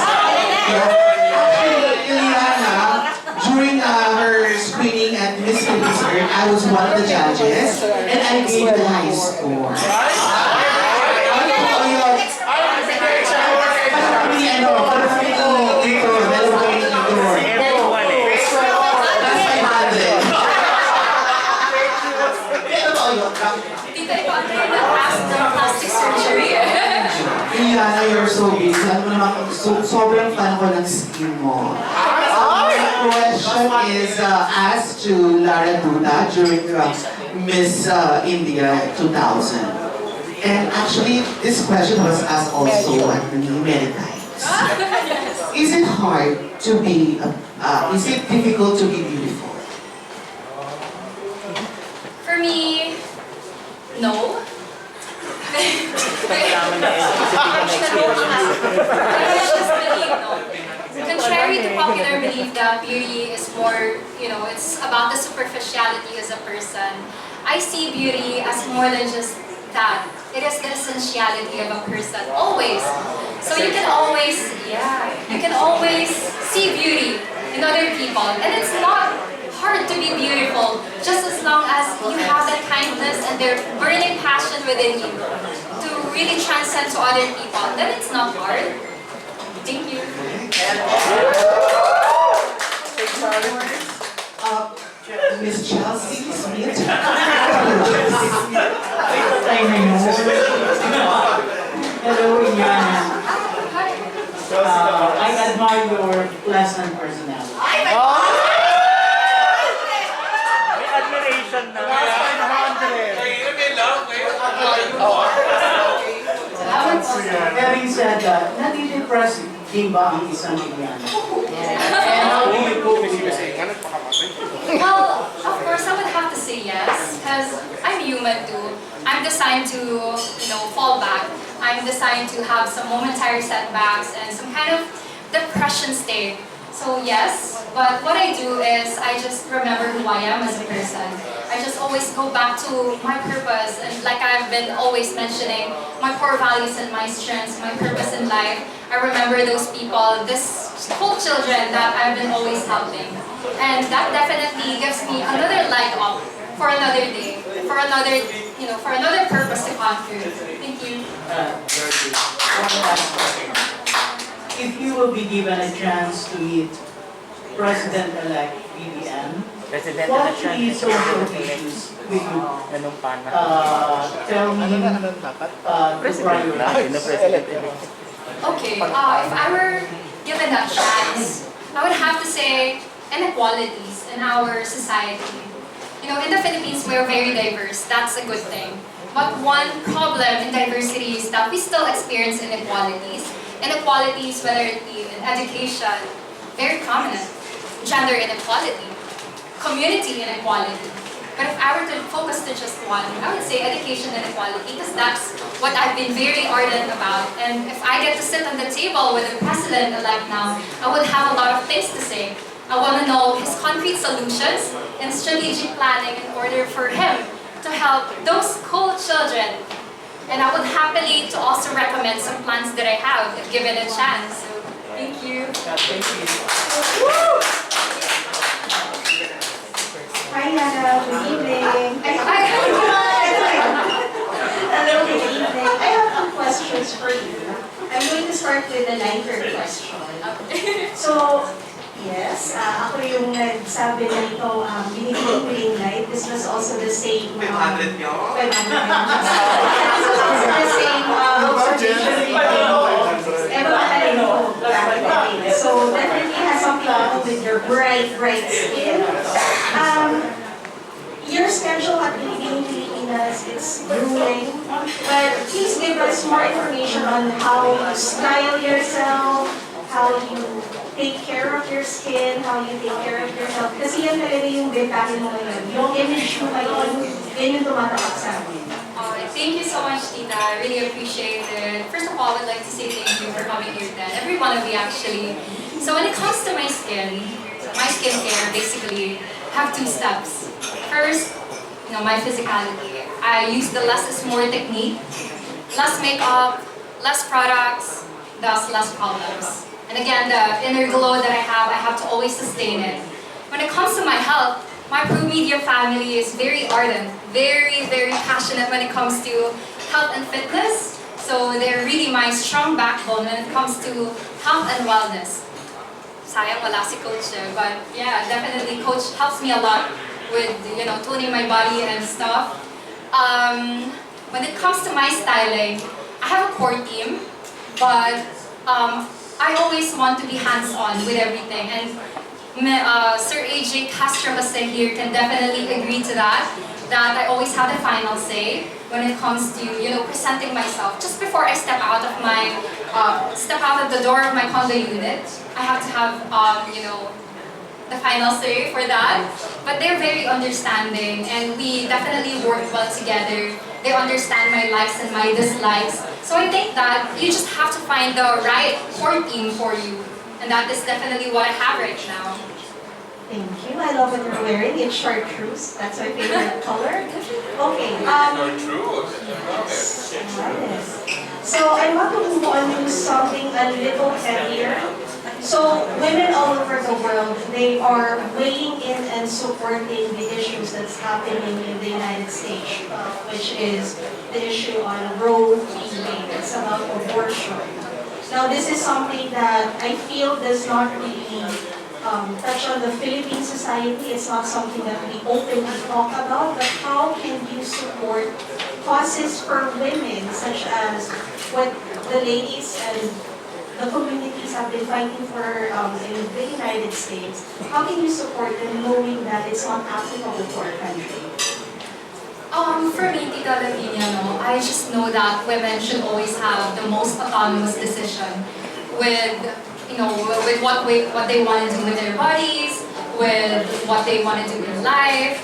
S9: Actually, Yllana, during her screening at Miss Philippines Earth, I was one of the judges, and I gave the high score.
S5: Tita, ikaw ang na-pass ng plastic surgery.
S9: Yllana, you're so big. Alam mo naman, sobrang fan ko ng skin mo. My question is asked to Lara Duda during Miss India 2000. And actually, this question was asked also at me many times. Is it hard to be, is it difficult to be beautiful?
S5: For me, no. Contrary to popular belief that beauty is more, you know, it's about the superficiality as a person, I see beauty as more than just that. It is the essentiality of a person, always. So you can always, you can always see beauty in other people. And it's not hard to be beautiful, just as long as you have that kindness and their burning passion within you to really transcend to other people. Then it's not hard. Thank you.
S9: Miss Chelsea Smith.
S8: Hello, Yana. I admire your pleasant personality.
S10: May admiration na.
S8: Having said that, nadidepress din ba ang isang Yllana? And how do you cope with that?
S5: Well, of course, I would have to say yes, because I'm human too. I'm designed to, fall back. I'm designed to have some momentary setbacks and some kind of depression state. So yes, but what I do is I just remember who I am as a person. I just always go back to my purpose, and like I've been always mentioning, my core values and my strengths, my purpose in life. I remember those people, this whole children that I've been always helping. And that definitely gives me another leg up for another day, for another purpose to conquer. Thank you.
S8: One last question. If you will be given a chance to meet President-elect BBM, what three social issues will you tell him to prioritize?
S5: Okay, if I were given that chance, I would have to say inequalities in our society. In the Philippines, we're very diverse. That's a good thing. But one problem in diversity is that we still experience inequalities. Inequalities, whether it be in education, very prominent. Gender inequality, community inequality. But if I were to focus to just one, I would say education inequality, because that's what I've been very ardent about. And if I get to sit on the table with the president-elect now, I would have a lot of things to say. I want to know his concrete solutions and strategic planning in order for him to help those school children. And I would happily to also recommend some plans that I have if given a chance. So, thank you.
S8: Thank you.
S12: Hi, Yana. Good evening. Hello, good evening. I have two questions for you. I'm going to start with a lighter question. So, yes, ako yung nagsabi na ito, Binibining Light. This was also the same... 500 yun? 500 This was also the same observation So definitely has something to do with your bright skin. Your schedule at Binibining Pilipinas is grueling, but please give us more information on how you style yourself, how you take care of your skin, how you take care of yourself. Kasi yan talaga yung bentahin mo ngayon. Yung image mo ngayon, yan yung tumatapak sa amin.
S5: Thank you so much, Tita. I really appreciate it. First of all, I would like to say thank you for coming here then. Every one of you, actually. So when it comes to my skincare, basically, have two steps. First, my physicality. I use the less is more technique. Less makeup, less products, thus less problems. And again, the inner glow that I have to always sustain it. When it comes to my health, my promedia family is very ardent, very, very passionate when it comes to health and fitness. So they're really my strong backbone when it comes to health and wellness. Sayang wala si Coach, but yeah, definitely Coach helps me a lot with, tuning my body and stuff. When it comes to my styling, I have a core team, but I always want to be hands-on with everything. And Sir AJ Castro here can definitely agree to that I always have the final say when it comes to, presenting myself. Just before I step out of the door of my condo unit, I have to have, the final say for that. But they're very understanding, and we definitely work well together. They understand my likes and my dislikes. So I think that you just have to find the right core team for you. And that is definitely what I have right now.
S12: Thank you. I love what you're wearing. It's chartreuse. That's my favorite color. Okay. So I want to move on to something a little heavier. So women all over the world, they are weighing in and supporting the issues that's happening in the United States, which is the issue on Roe v. Wade. It's about abortion. Now this is something that I feel does not really touch on the Philippine society. It's not something that we openly talk about, but how can you support causes for women, such as what the ladies and the communities have been fighting for in the United States? How can you support them knowing that it's not applicable to our country?
S5: For me, Tita Lavinia, I just know that women should always have the most autonomous decision with with what they want to do with their bodies, with what they want to do in life.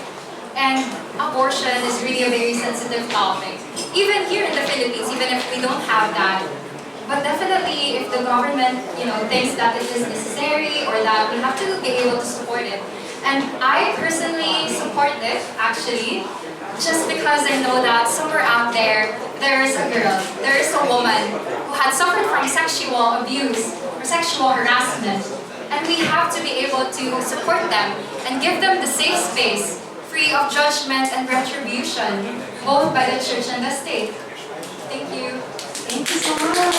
S5: And abortion is really a very sensitive topic. Even here in the Philippines, even if we don't have that. But definitely, if the government, thinks that it is necessary or that we have to be able to support it. And I personally support it, actually, just because I know that somewhere out there, there is a girl, there is a woman who had suffered from sexual abuse or sexual harassment. And we have to be able to support them and give them the safe space, free of judgment and retribution, both by the church and the state. Thank you.
S3: Thank you so much.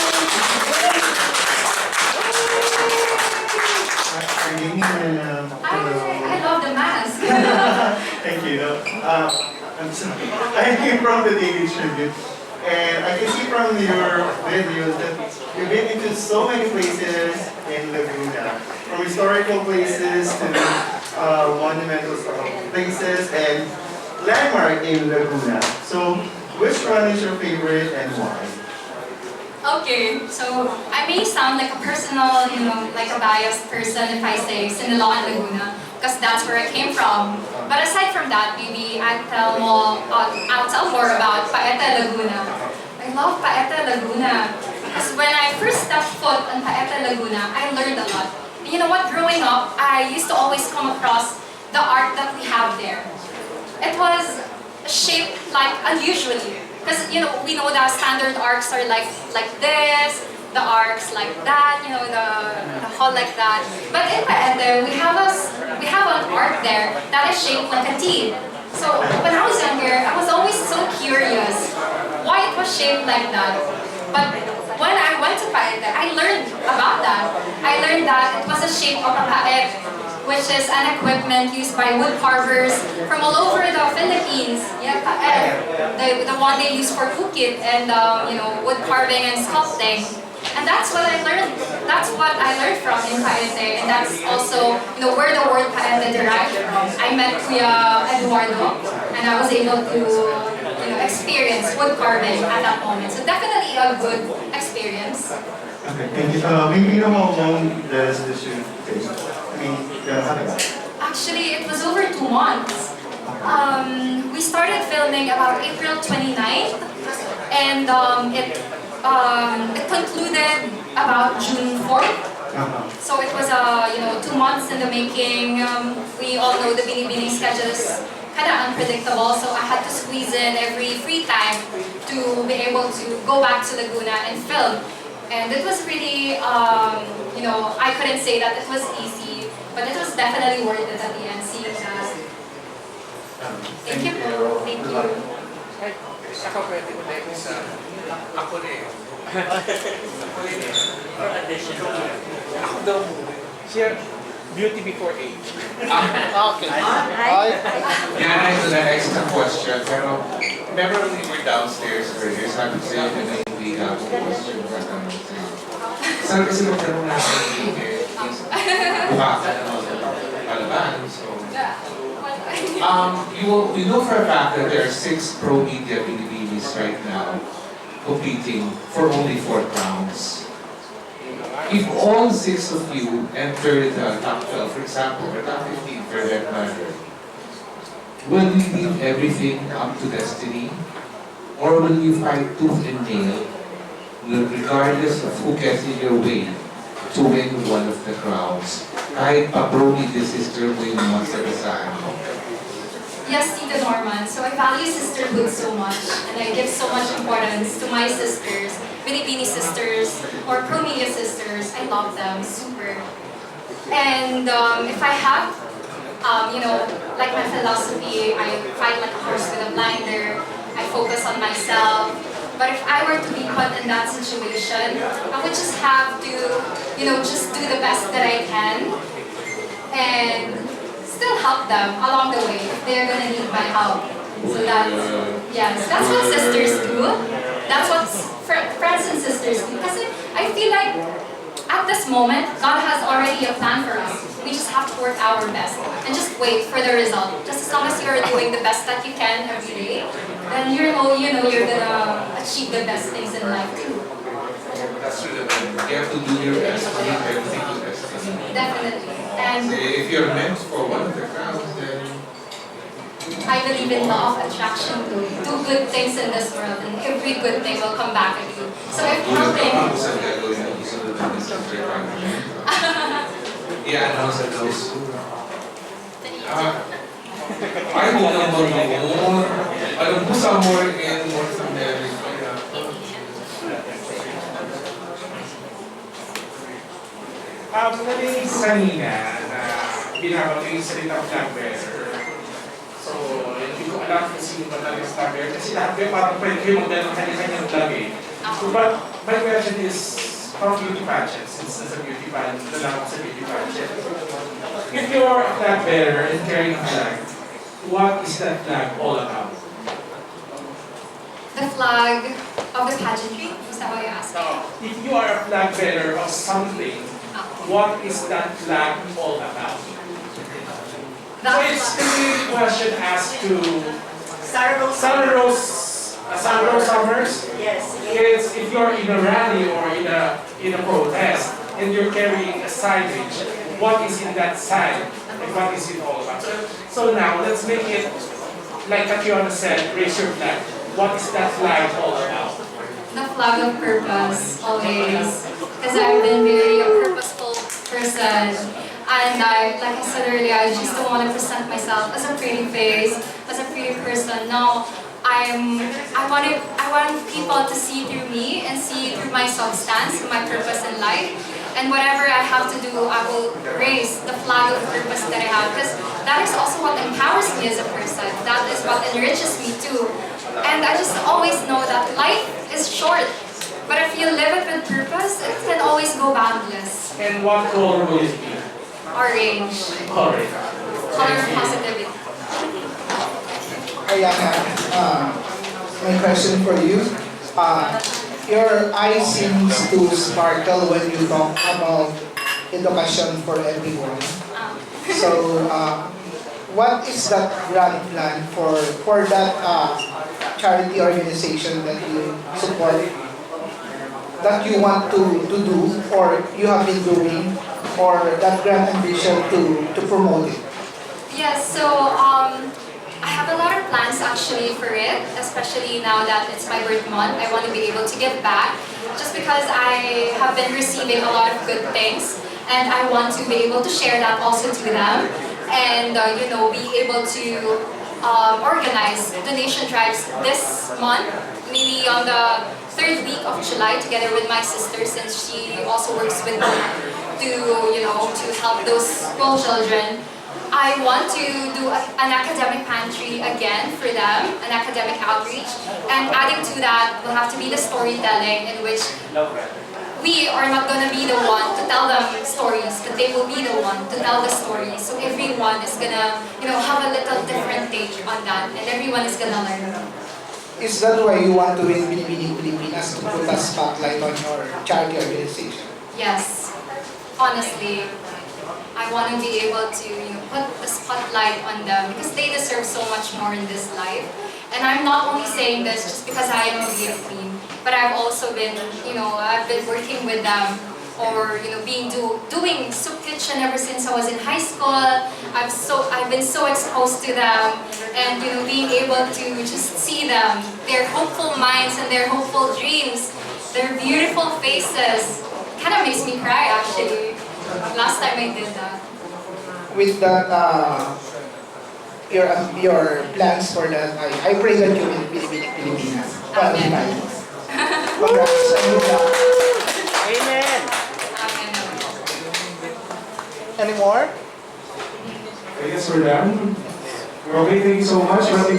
S5: I love the mask.
S14: Thank you. I'm sorry. I came from the Daily Tribute, and I can see from your videos that you've been into so many places in Laguna, from historical places to monumental places and landmark in Laguna. So, which one is your favorite and why?
S5: Okay, so I may sound like a personal, like a biased person if I say Sinaloa and Laguna, because that's where I came from. But aside from that, maybe I'll tell more about Paeta Laguna. I love Paeta Laguna, because when I first stepped foot on Paeta Laguna, I learned a lot. And you know what, growing up, I used to always come across the art that we have there. It was shaped like unusually. Because we know that standard arcs are like this, the arcs like that, the hall like that. But in Paeta, we have an art there that is shaped like a T. So when I was younger, I was always so curious why it was shaped like that. But when I went to Paeta, I learned about that. I learned that it was a shape of a paet, which is an equipment used by wood carvers from all over the Philippines. Yeah, paet, the one they use for ukit and wood carving and sculpting. And that's what I learned. That's what I learned from in Paete, and that's also where the word Paete derived from. I met Kuya Eduardo, and I was able to experience wood carving at that moment. So definitely a good experience.
S14: Okay, thank you. Maybe you know how long does the shoot take?
S5: Actually, it was over 2 months. We started filming about April 29th, and it concluded about June 4th. So it was 2 months in the making. We all know the Binibining schedule is kind of unpredictable, so I had to squeeze in every free time to be able to go back to Laguna and film. And it was really, I couldn't say that it was easy, but it was definitely worth it at the end, seeing that. Thank you po. Thank you.
S6: Ako pwede mo na isa. Ako rin. Ako daw muna. Siya, beauty before age. Okay.
S17: Yana, ito na extra question. Pero, remember when we were downstairs earlier, sabi ko sa'yo na hindi ako question ka naman sa'yo. Sabi kasi magkaroon natin yung buka ka naman palaban. So, you know for a fact that there are 6 pro-media Binibinis right now competing for only 4 crowns. If all 6 of you enter the top 12, for example, or top 15 for that matter, will you leave everything up to destiny? Or will you fight tooth and nail, regardless of who gets in your way, to win one of the crowns? Kahit pa-brony the sister mo yung masagasaan mo.
S5: Yes, Tita Norman. So I value sisterhood so much, and I give so much importance to my sisters, Binibini sisters, or promedia sisters. I love them, super. And if I have, like my philosophy, I fight like a horse with a blinder. I focus on myself. But if I were to be put in that situation, I would just have to, just do the best that I can, and still help them along the way if they're gonna need my help. So that's what sisters do. That's what friends and sisters do. Because I feel like at this moment, God has already a plan for us. We just have to work our best and just wait for the result. Just as long as you're doing the best that you can every day, then you're gonna achieve the best things in life too.
S17: that's relevant. You have to do your best to make everything to destiny.
S5: Definitely. And
S17: So if you're meant for one of the crowds, then
S5: I believe in law of attraction to do good things in this world, and every good thing will come back at you. So if helping,
S17: i-announce at those. I hope naman more. Alam ko somewhere in North America.
S16: Narinig ko kanina na binabagay yung salita flag bearer. So, hindi ko alam kung sino ba talaga flag bearer. Kasi lahat kayo parang pwede kayo magdala ng kanya-kanyang flag eh. So, but my question is, from beauty pageant, since nasa beauty pageant, dala ako sa beauty pageant. If you are a flag bearer and carrying a flag, what is that flag all about?
S5: the flag of the pageantry, is that what you're asking?
S16: If you are a flag bearer of something, what is that flag all about? So it's the question asked to Sarah Rose Summers.
S12: Yes.
S16: It's if you're in a rally or in a protest and you're carrying a signage, what is in that sign and what is it all about? So now let's make it like Tatiana said, raise your flag. What is that flag all about?
S5: The flag of purpose, always. Because I've been very a purposeful person. And like I said earlier, I just don't want to present myself as a pretty face, as a pretty person. No, I want people to see through me and see through my substance, my purpose in life. And whatever I have to do, I will raise the flag of purpose that I have. Because that is also what empowers me as a person. That is what enriches me too. And I just always know that life is short. But if you live it with purpose, it can always go boundless.
S16: And what color will it be?
S5: Orange.
S16: Orange.
S5: Color of positivity.
S7: Yana, my question for you. Your eyes seems to sparkle when you talk about education for everyone. So, what is that grand plan for that charity organization that you support, that you want to do, or you have been doing, or that grand ambition to promote it?
S5: Yes, so I have a lot of plans actually for it, especially now that it's my birth month. I want to be able to give back just because I have been receiving a lot of good things, and I want to be able to share that also to them, and be able to organize donation drives this month, maybe on the 3rd week of July, together with my sister, since she also works with me to help those school children. I want to do an academic pantry again for them, an academic outreach, and adding to that will have to be the storytelling, in which we are not going to be the one to tell them stories, but they will be the one to tell the stories. So everyone is going to, have a little different take on that, and everyone is going to learn.
S7: Is that why you want to win Binibining Pilipinas, to put a spotlight on your charity organization?
S5: Yes, honestly, I want to be able to put the spotlight on them because they deserve so much more in this life. And I'm not only saying this just because I am a beauty queen, but I've also been, I've been working with them, or doing soup kitchen ever since I was in high school. I've been so exposed to them, and being able to just see them, their hopeful minds and their hopeful dreams, their beautiful faces, kind of makes me cry actually. Last time I did that.
S7: With that, your plans for that, I pray that you will Binibining Pilipinas.
S5: Amen.
S7: Congrats.
S10: Amen.
S7: Any more?
S14: I guess we're done. Okay, thank you so much. But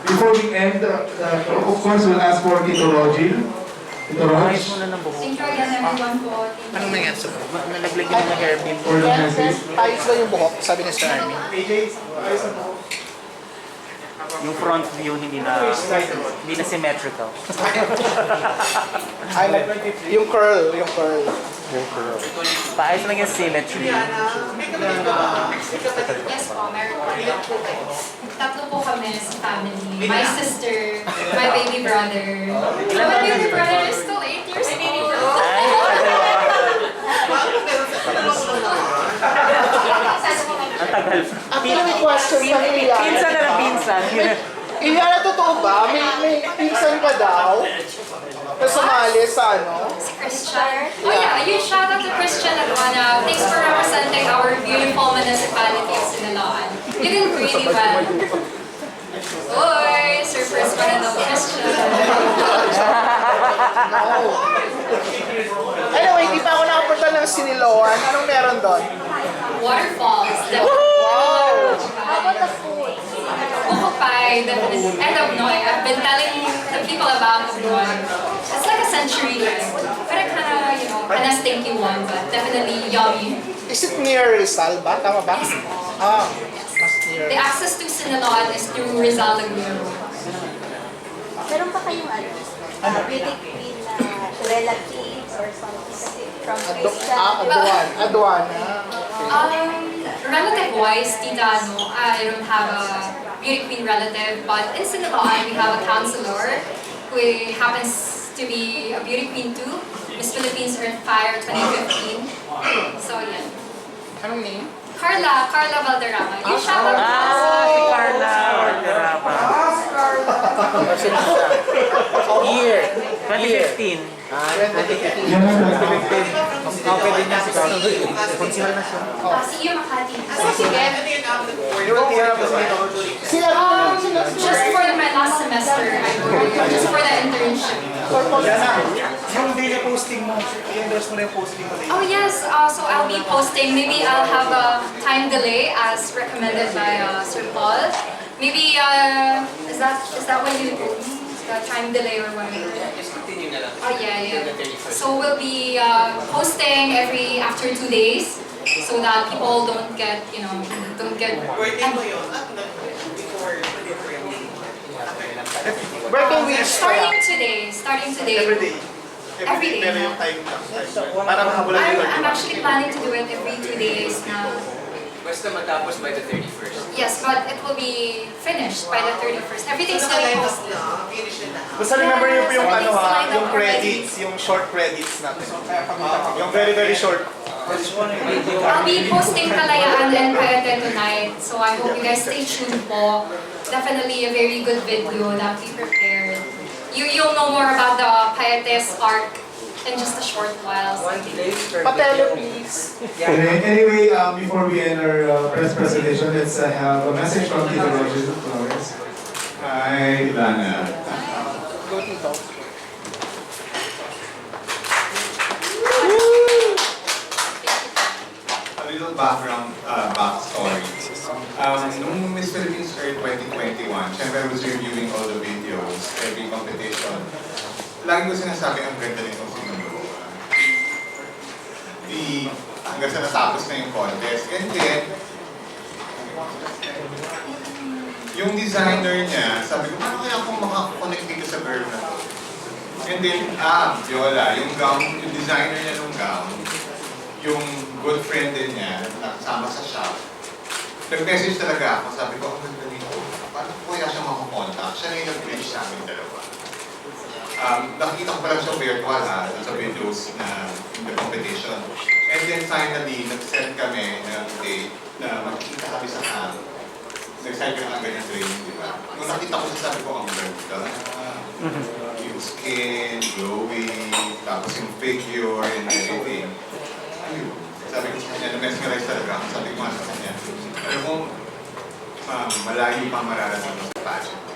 S14: before we end, of course, we'll ask for Tito Rogil. Tito Rog.
S5: Thank you again everyone po.
S7: Anong nangyari sa buhok?
S10: Nalaglag yung hair pin.
S14: For the message.
S7: Ayos ba yung buhok? Sabi ni Sir Armin.
S10: Yung front view hindi na symmetrical.
S7: Yung curl.
S10: Paayos lang yung symmetry.
S5: Yes po, meron po. Tatlo po kami sa family. My sister, my baby brother. My baby brother is still 8 years old.
S10: Ang tagal.
S2: Actually, may question pa ni Yana.
S10: Pinsan na lang, pinsan.
S2: Yana, totoo ba? May pinsan ka daw? Na sumali sa ano?
S5: Christian. Oh yeah, huge shout out to Christian Aduana. Thanks for representing our beautiful municipality of Siniloan. You did really well. Oy, Sir First one and only Christian.
S2: Anyway, di pa ako nakapunta ng Siniloan. Anong meron doon?
S5: Waterfalls.
S2: Wow!
S5: How about the food? Bukopay, definitely. And Abnoy. I've been telling the people about Abnoy. It's like a century lang. Pero kind of stinky one, but definitely yummy.
S2: Is it near Rizal ba? Tama ba? Ah, mas near.
S5: The access to Siniloan is through Rizal Laguna.
S3: Meron pa kayong beauty queen na relatives or something from Christian?
S2: Aduana.
S5: Relative-wise, tita, no, I don't have a beauty queen relative, but in Siniloan, we have a counselor who happens to be a beauty queen too. Miss Philippines Earth Fire 2015. So, yeah.
S2: Anong name?
S5: Carla Valderrama. You shout out.
S10: Si Carla Valderrama.
S2: Year.
S10: 2015.
S6: Pwede niya si Carla. Konsihal na siya.
S5: See you, Makati. Sige. Just for my last semester, I go here. Just for the internship.
S2: Yana, yung daily posting mo, i-endorse mo na yung posting mo.
S5: Oh yes, so I'll be posting. Maybe I'll have a time delay as recommended by Sir Paul. Maybe is that what you do? The time delay or whatever?
S13: Just continue na lang.
S5: Oh yeah. So we'll be posting after 2 days, so that people don't get.
S7: Birthday mo yun.
S2: Birthday week.
S5: Starting today.
S2: Every day.
S5: Every day.
S2: Pero yung time lang. Para makabulan yung
S5: I'm actually planning to do it every 2 days now.
S13: Basta matapos by the 31st.
S5: Yes, but it will be finished by the 31st. Everything's going to be
S2: Basta remember niyo po yung yung credits, yung short credits natin. Yung very, very short.
S5: I'll be posting Kalayaan and Pageant tonight, so I hope you guys stay tuned po. Definitely a very good video that we prepared. You'll know more about the Pageant's arc in just a short while.
S2: Patelo, please.
S14: Anyway, before we end our press presentation, let's have a message from Tito Roger Flores. Hi, Yllana.
S2: Go, Tito.
S18: A little backstory. Nung Miss Philippines Earth 2021, syempre I was reviewing all the videos, every competition. Lagi ko sinasabi, ang ganda nitong sinundo. Hanggang sa natapos na yung contest. And then, yung designer niya, sabi ko, ano kaya kung makakonect dito sa girl na to? And then, Viola, yung designer niya nung gown, yung good friend din niya, nakasama sa shop, nag-message talaga ako, sabi ko, ang ganda nito, paano ko kaya siya makakontact? Siya na yung nag-bridge sa amin dalawa. Nakikita ko pa lang siya virtual sa videos na in the competition. And then finally, nag-set kami ng date na magkikita kami sa camp. Nag-sign kami ng ganyan training, di ba? Nung nakita ko siya, sabi ko, ang ganda. Yung skin, glowing, tapos yung figure and everything. Ayun. Sabi ko sa kanya, na-mesmerize talaga ako. Sabi ko sa kanya, alam mo, malayo pang mararating mo sa pageant.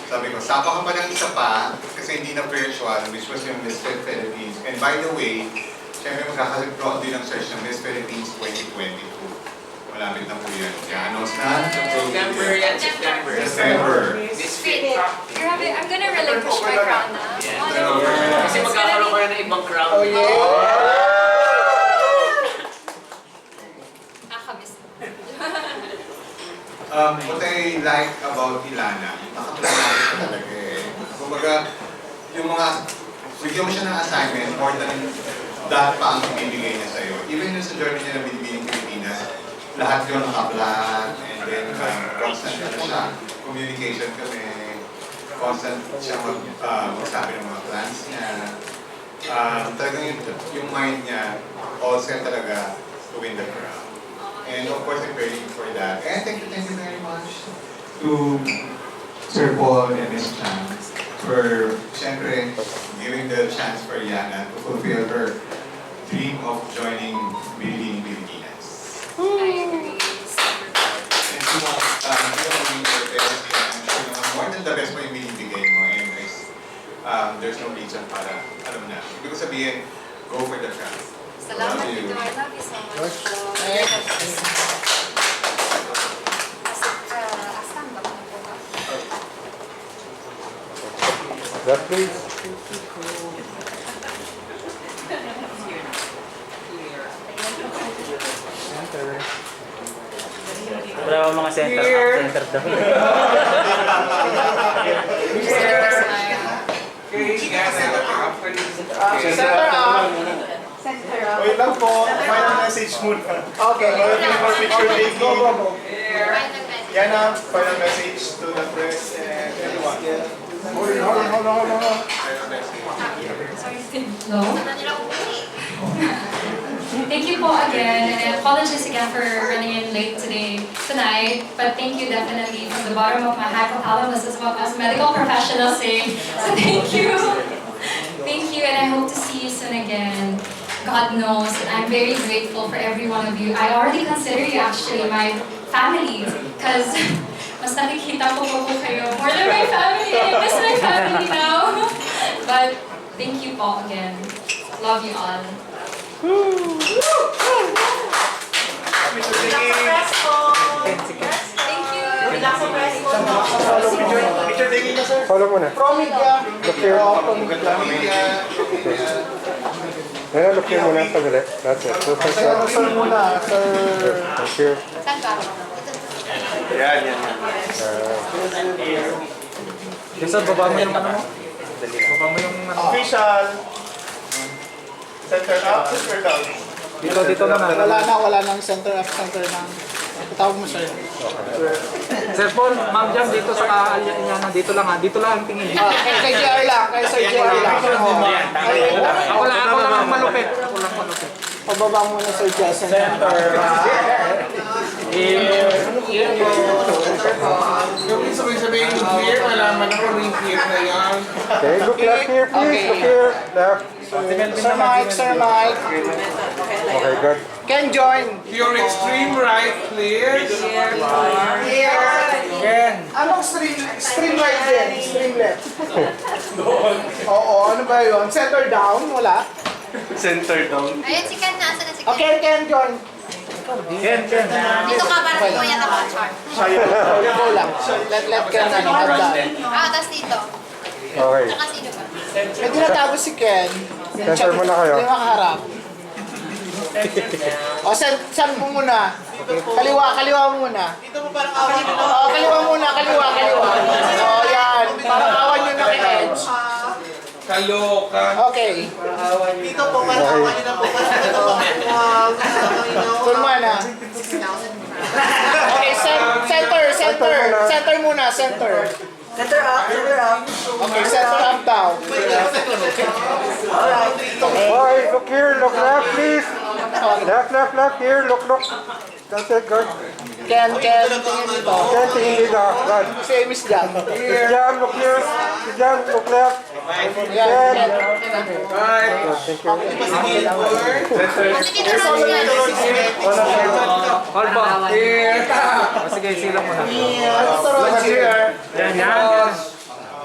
S18: Sabi ko, sapa ka pa ng isa pa, kasi hindi na virtual, which was yung Miss Philippines. And by the way, syempre magkakaroon din ng search ng Miss Philippines 2022. Malapit na po yan. I-announce na.
S13: September yan, September.
S5: Grabe, I'm gonna relinquish my crown na.
S13: Kasi magkakaroon kayo ng ibang crown.
S2: Oh yeah!
S18: What I like about Yllana, nakaplanado siya talaga eh. Kumbaga, yung mga, bigyan mo siya ng assignment, more than that pa ang bibigay niya sa'yo. Even yung sa journey niya na Binibining Pilipinas, lahat yun nakaplan, and then constant na siya. Communication kami, constant siya magsabi ng mga plans niya. Talagang yung mind niya, all set talaga to win the crown. And of course, I'm praying for that. And thank you very much to Sir Paul and Ms. Chan for siyempre giving the chance for Yana to fulfill her dream of joining Binibining Pilipinas. And she wants, you know, more than the best mo yung binibigay mo. And there's no reason para, alam na. Ibig ko sabihin, go for the crown.
S5: Salamat dito. I love you so much.
S6: That please. Center.
S10: Wala ba mga center? Center daw.
S2: Center up. Center up. Wait lang po. Final message muna. Okay. For picture taking. Go. Yana, final message to the press and everyone. Hold on.
S5: No? Thank you po again, and I apologize again for running in late tonight, but thank you definitely from the bottom of my hypothalamus as well as medical professionals say. So thank you. Thank you, and I hope to see you soon again. God knows, and I'm very grateful for every one of you. I already consider you actually my family, because mas nakikita ko po kayo more than my family. I miss my family now. But thank you po again. Love you all. Thank you.
S2: Picture taking na, sir.
S6: Follow mo na.
S2: Promedia.
S6: Look here. Yeah, look here muna. Sandali. That's it. Perfect.
S2: Sir muna. Sir.
S6: Thank you.
S5: Saan ba?
S2: Yan.
S6: Sir, baba mo yung ano mo. Baba mo yung ano.
S2: Official. Center up, center down.
S6: Dito na na.
S2: Wala nang center up, center down. Tawag mo, sir.
S11: Sir Paul, ma'am dyan, dito sa Yana, dito lang ang tingin.
S2: Kay JR lang, kay Sir JR lang.
S11: Ako lang ang malupit.
S2: Pababa muna, Sir JR. Center.
S18: Yung sabihin yung clear, malaman ako yung clear na yan.
S6: Okay, look left here, please. Look here. Left.
S2: Sir Mike.
S6: Okay, good.
S2: Can join.
S18: Your extreme right, please.
S2: Ken. Anong stream right din? Stream left. Oo, ano ba yun? Center down? Wala?
S6: Center down.
S5: Ayun, si Ken. Nasaan na si Ken?
S2: Okay, Ken join.
S6: Ken.
S5: Dito ka para kuya na mga chart.
S2: Go lang. Let Ken na nagdaan.
S5: Tas dito.
S6: Okay.
S5: Tsaka sino ba?
S2: May tinatapos si Ken.
S6: Center muna kayo.
S2: Yung makaharap. O, saan mo muna? Kaliwa muna. Dito mo parang awan nyo. O, kaliwa muna, kaliwa. O, yan. Parang awan nyo na kay Edge.
S18: Kaloka.
S2: Okay. Dito po, parang awan nyo na po. Tulma na. Okay, center muna, center. Center up. Okay, center up daw. Alright.
S6: Okay, look here, look left, please. Left, here, look. That's it, good.
S2: Ken, tingin dito.
S6: Ken, tingin dito. Good.
S2: Si Miss Jam.
S6: Miss Jam, look here. Miss Jam, look left. Ken. Right. Thank you.
S11: Hold pa. Here. Sige, silang mo na.
S2: Look at JR.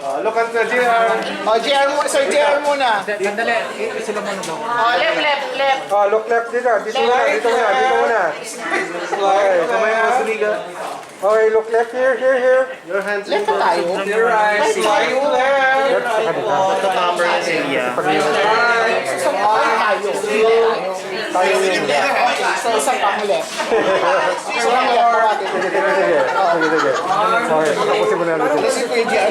S2: Look at the JR. O, JR mo, Sir JR muna.
S11: Sandali, silang mo na daw.
S2: O, left.
S6: Look left dito. Dito muna. Okay, kamay mo sa liga. Okay, look left here. Your hands
S2: Left pa tayo.
S11: Your right.
S2: Slide left. Tayo yung left. So, isa pang left. So, ang left pa natin.
S6: Sige. Okay, tapusin mo na natin.
S2: Listen ko yung JR.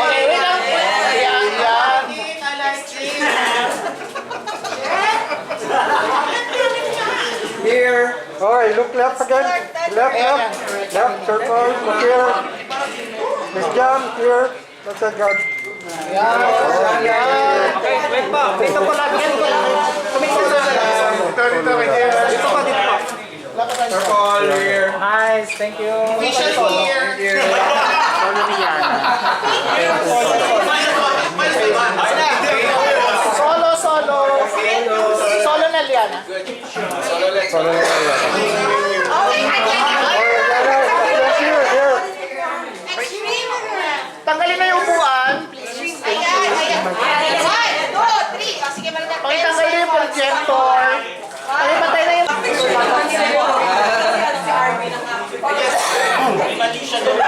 S2: Okay, wait lang. Yan.
S6: Here. Okay, look left again. Left, circle, look here. Miss Jam, here. That's it, God.
S2: Yan.
S11: Okay, wait pa. Dito ko lang.
S2: Tumingin ka. Dito kay Jess. Dito pa.
S6: Circle here.
S10: Nice, thank you.
S2: Official here.
S10: Solo ni Yana.
S8: Solo na Liana.
S6: Solo na
S8: Tanggalin na yung upuan. Pagtanggalin na yung projector. Pagpatay na yung...
S1: Mali siya doon.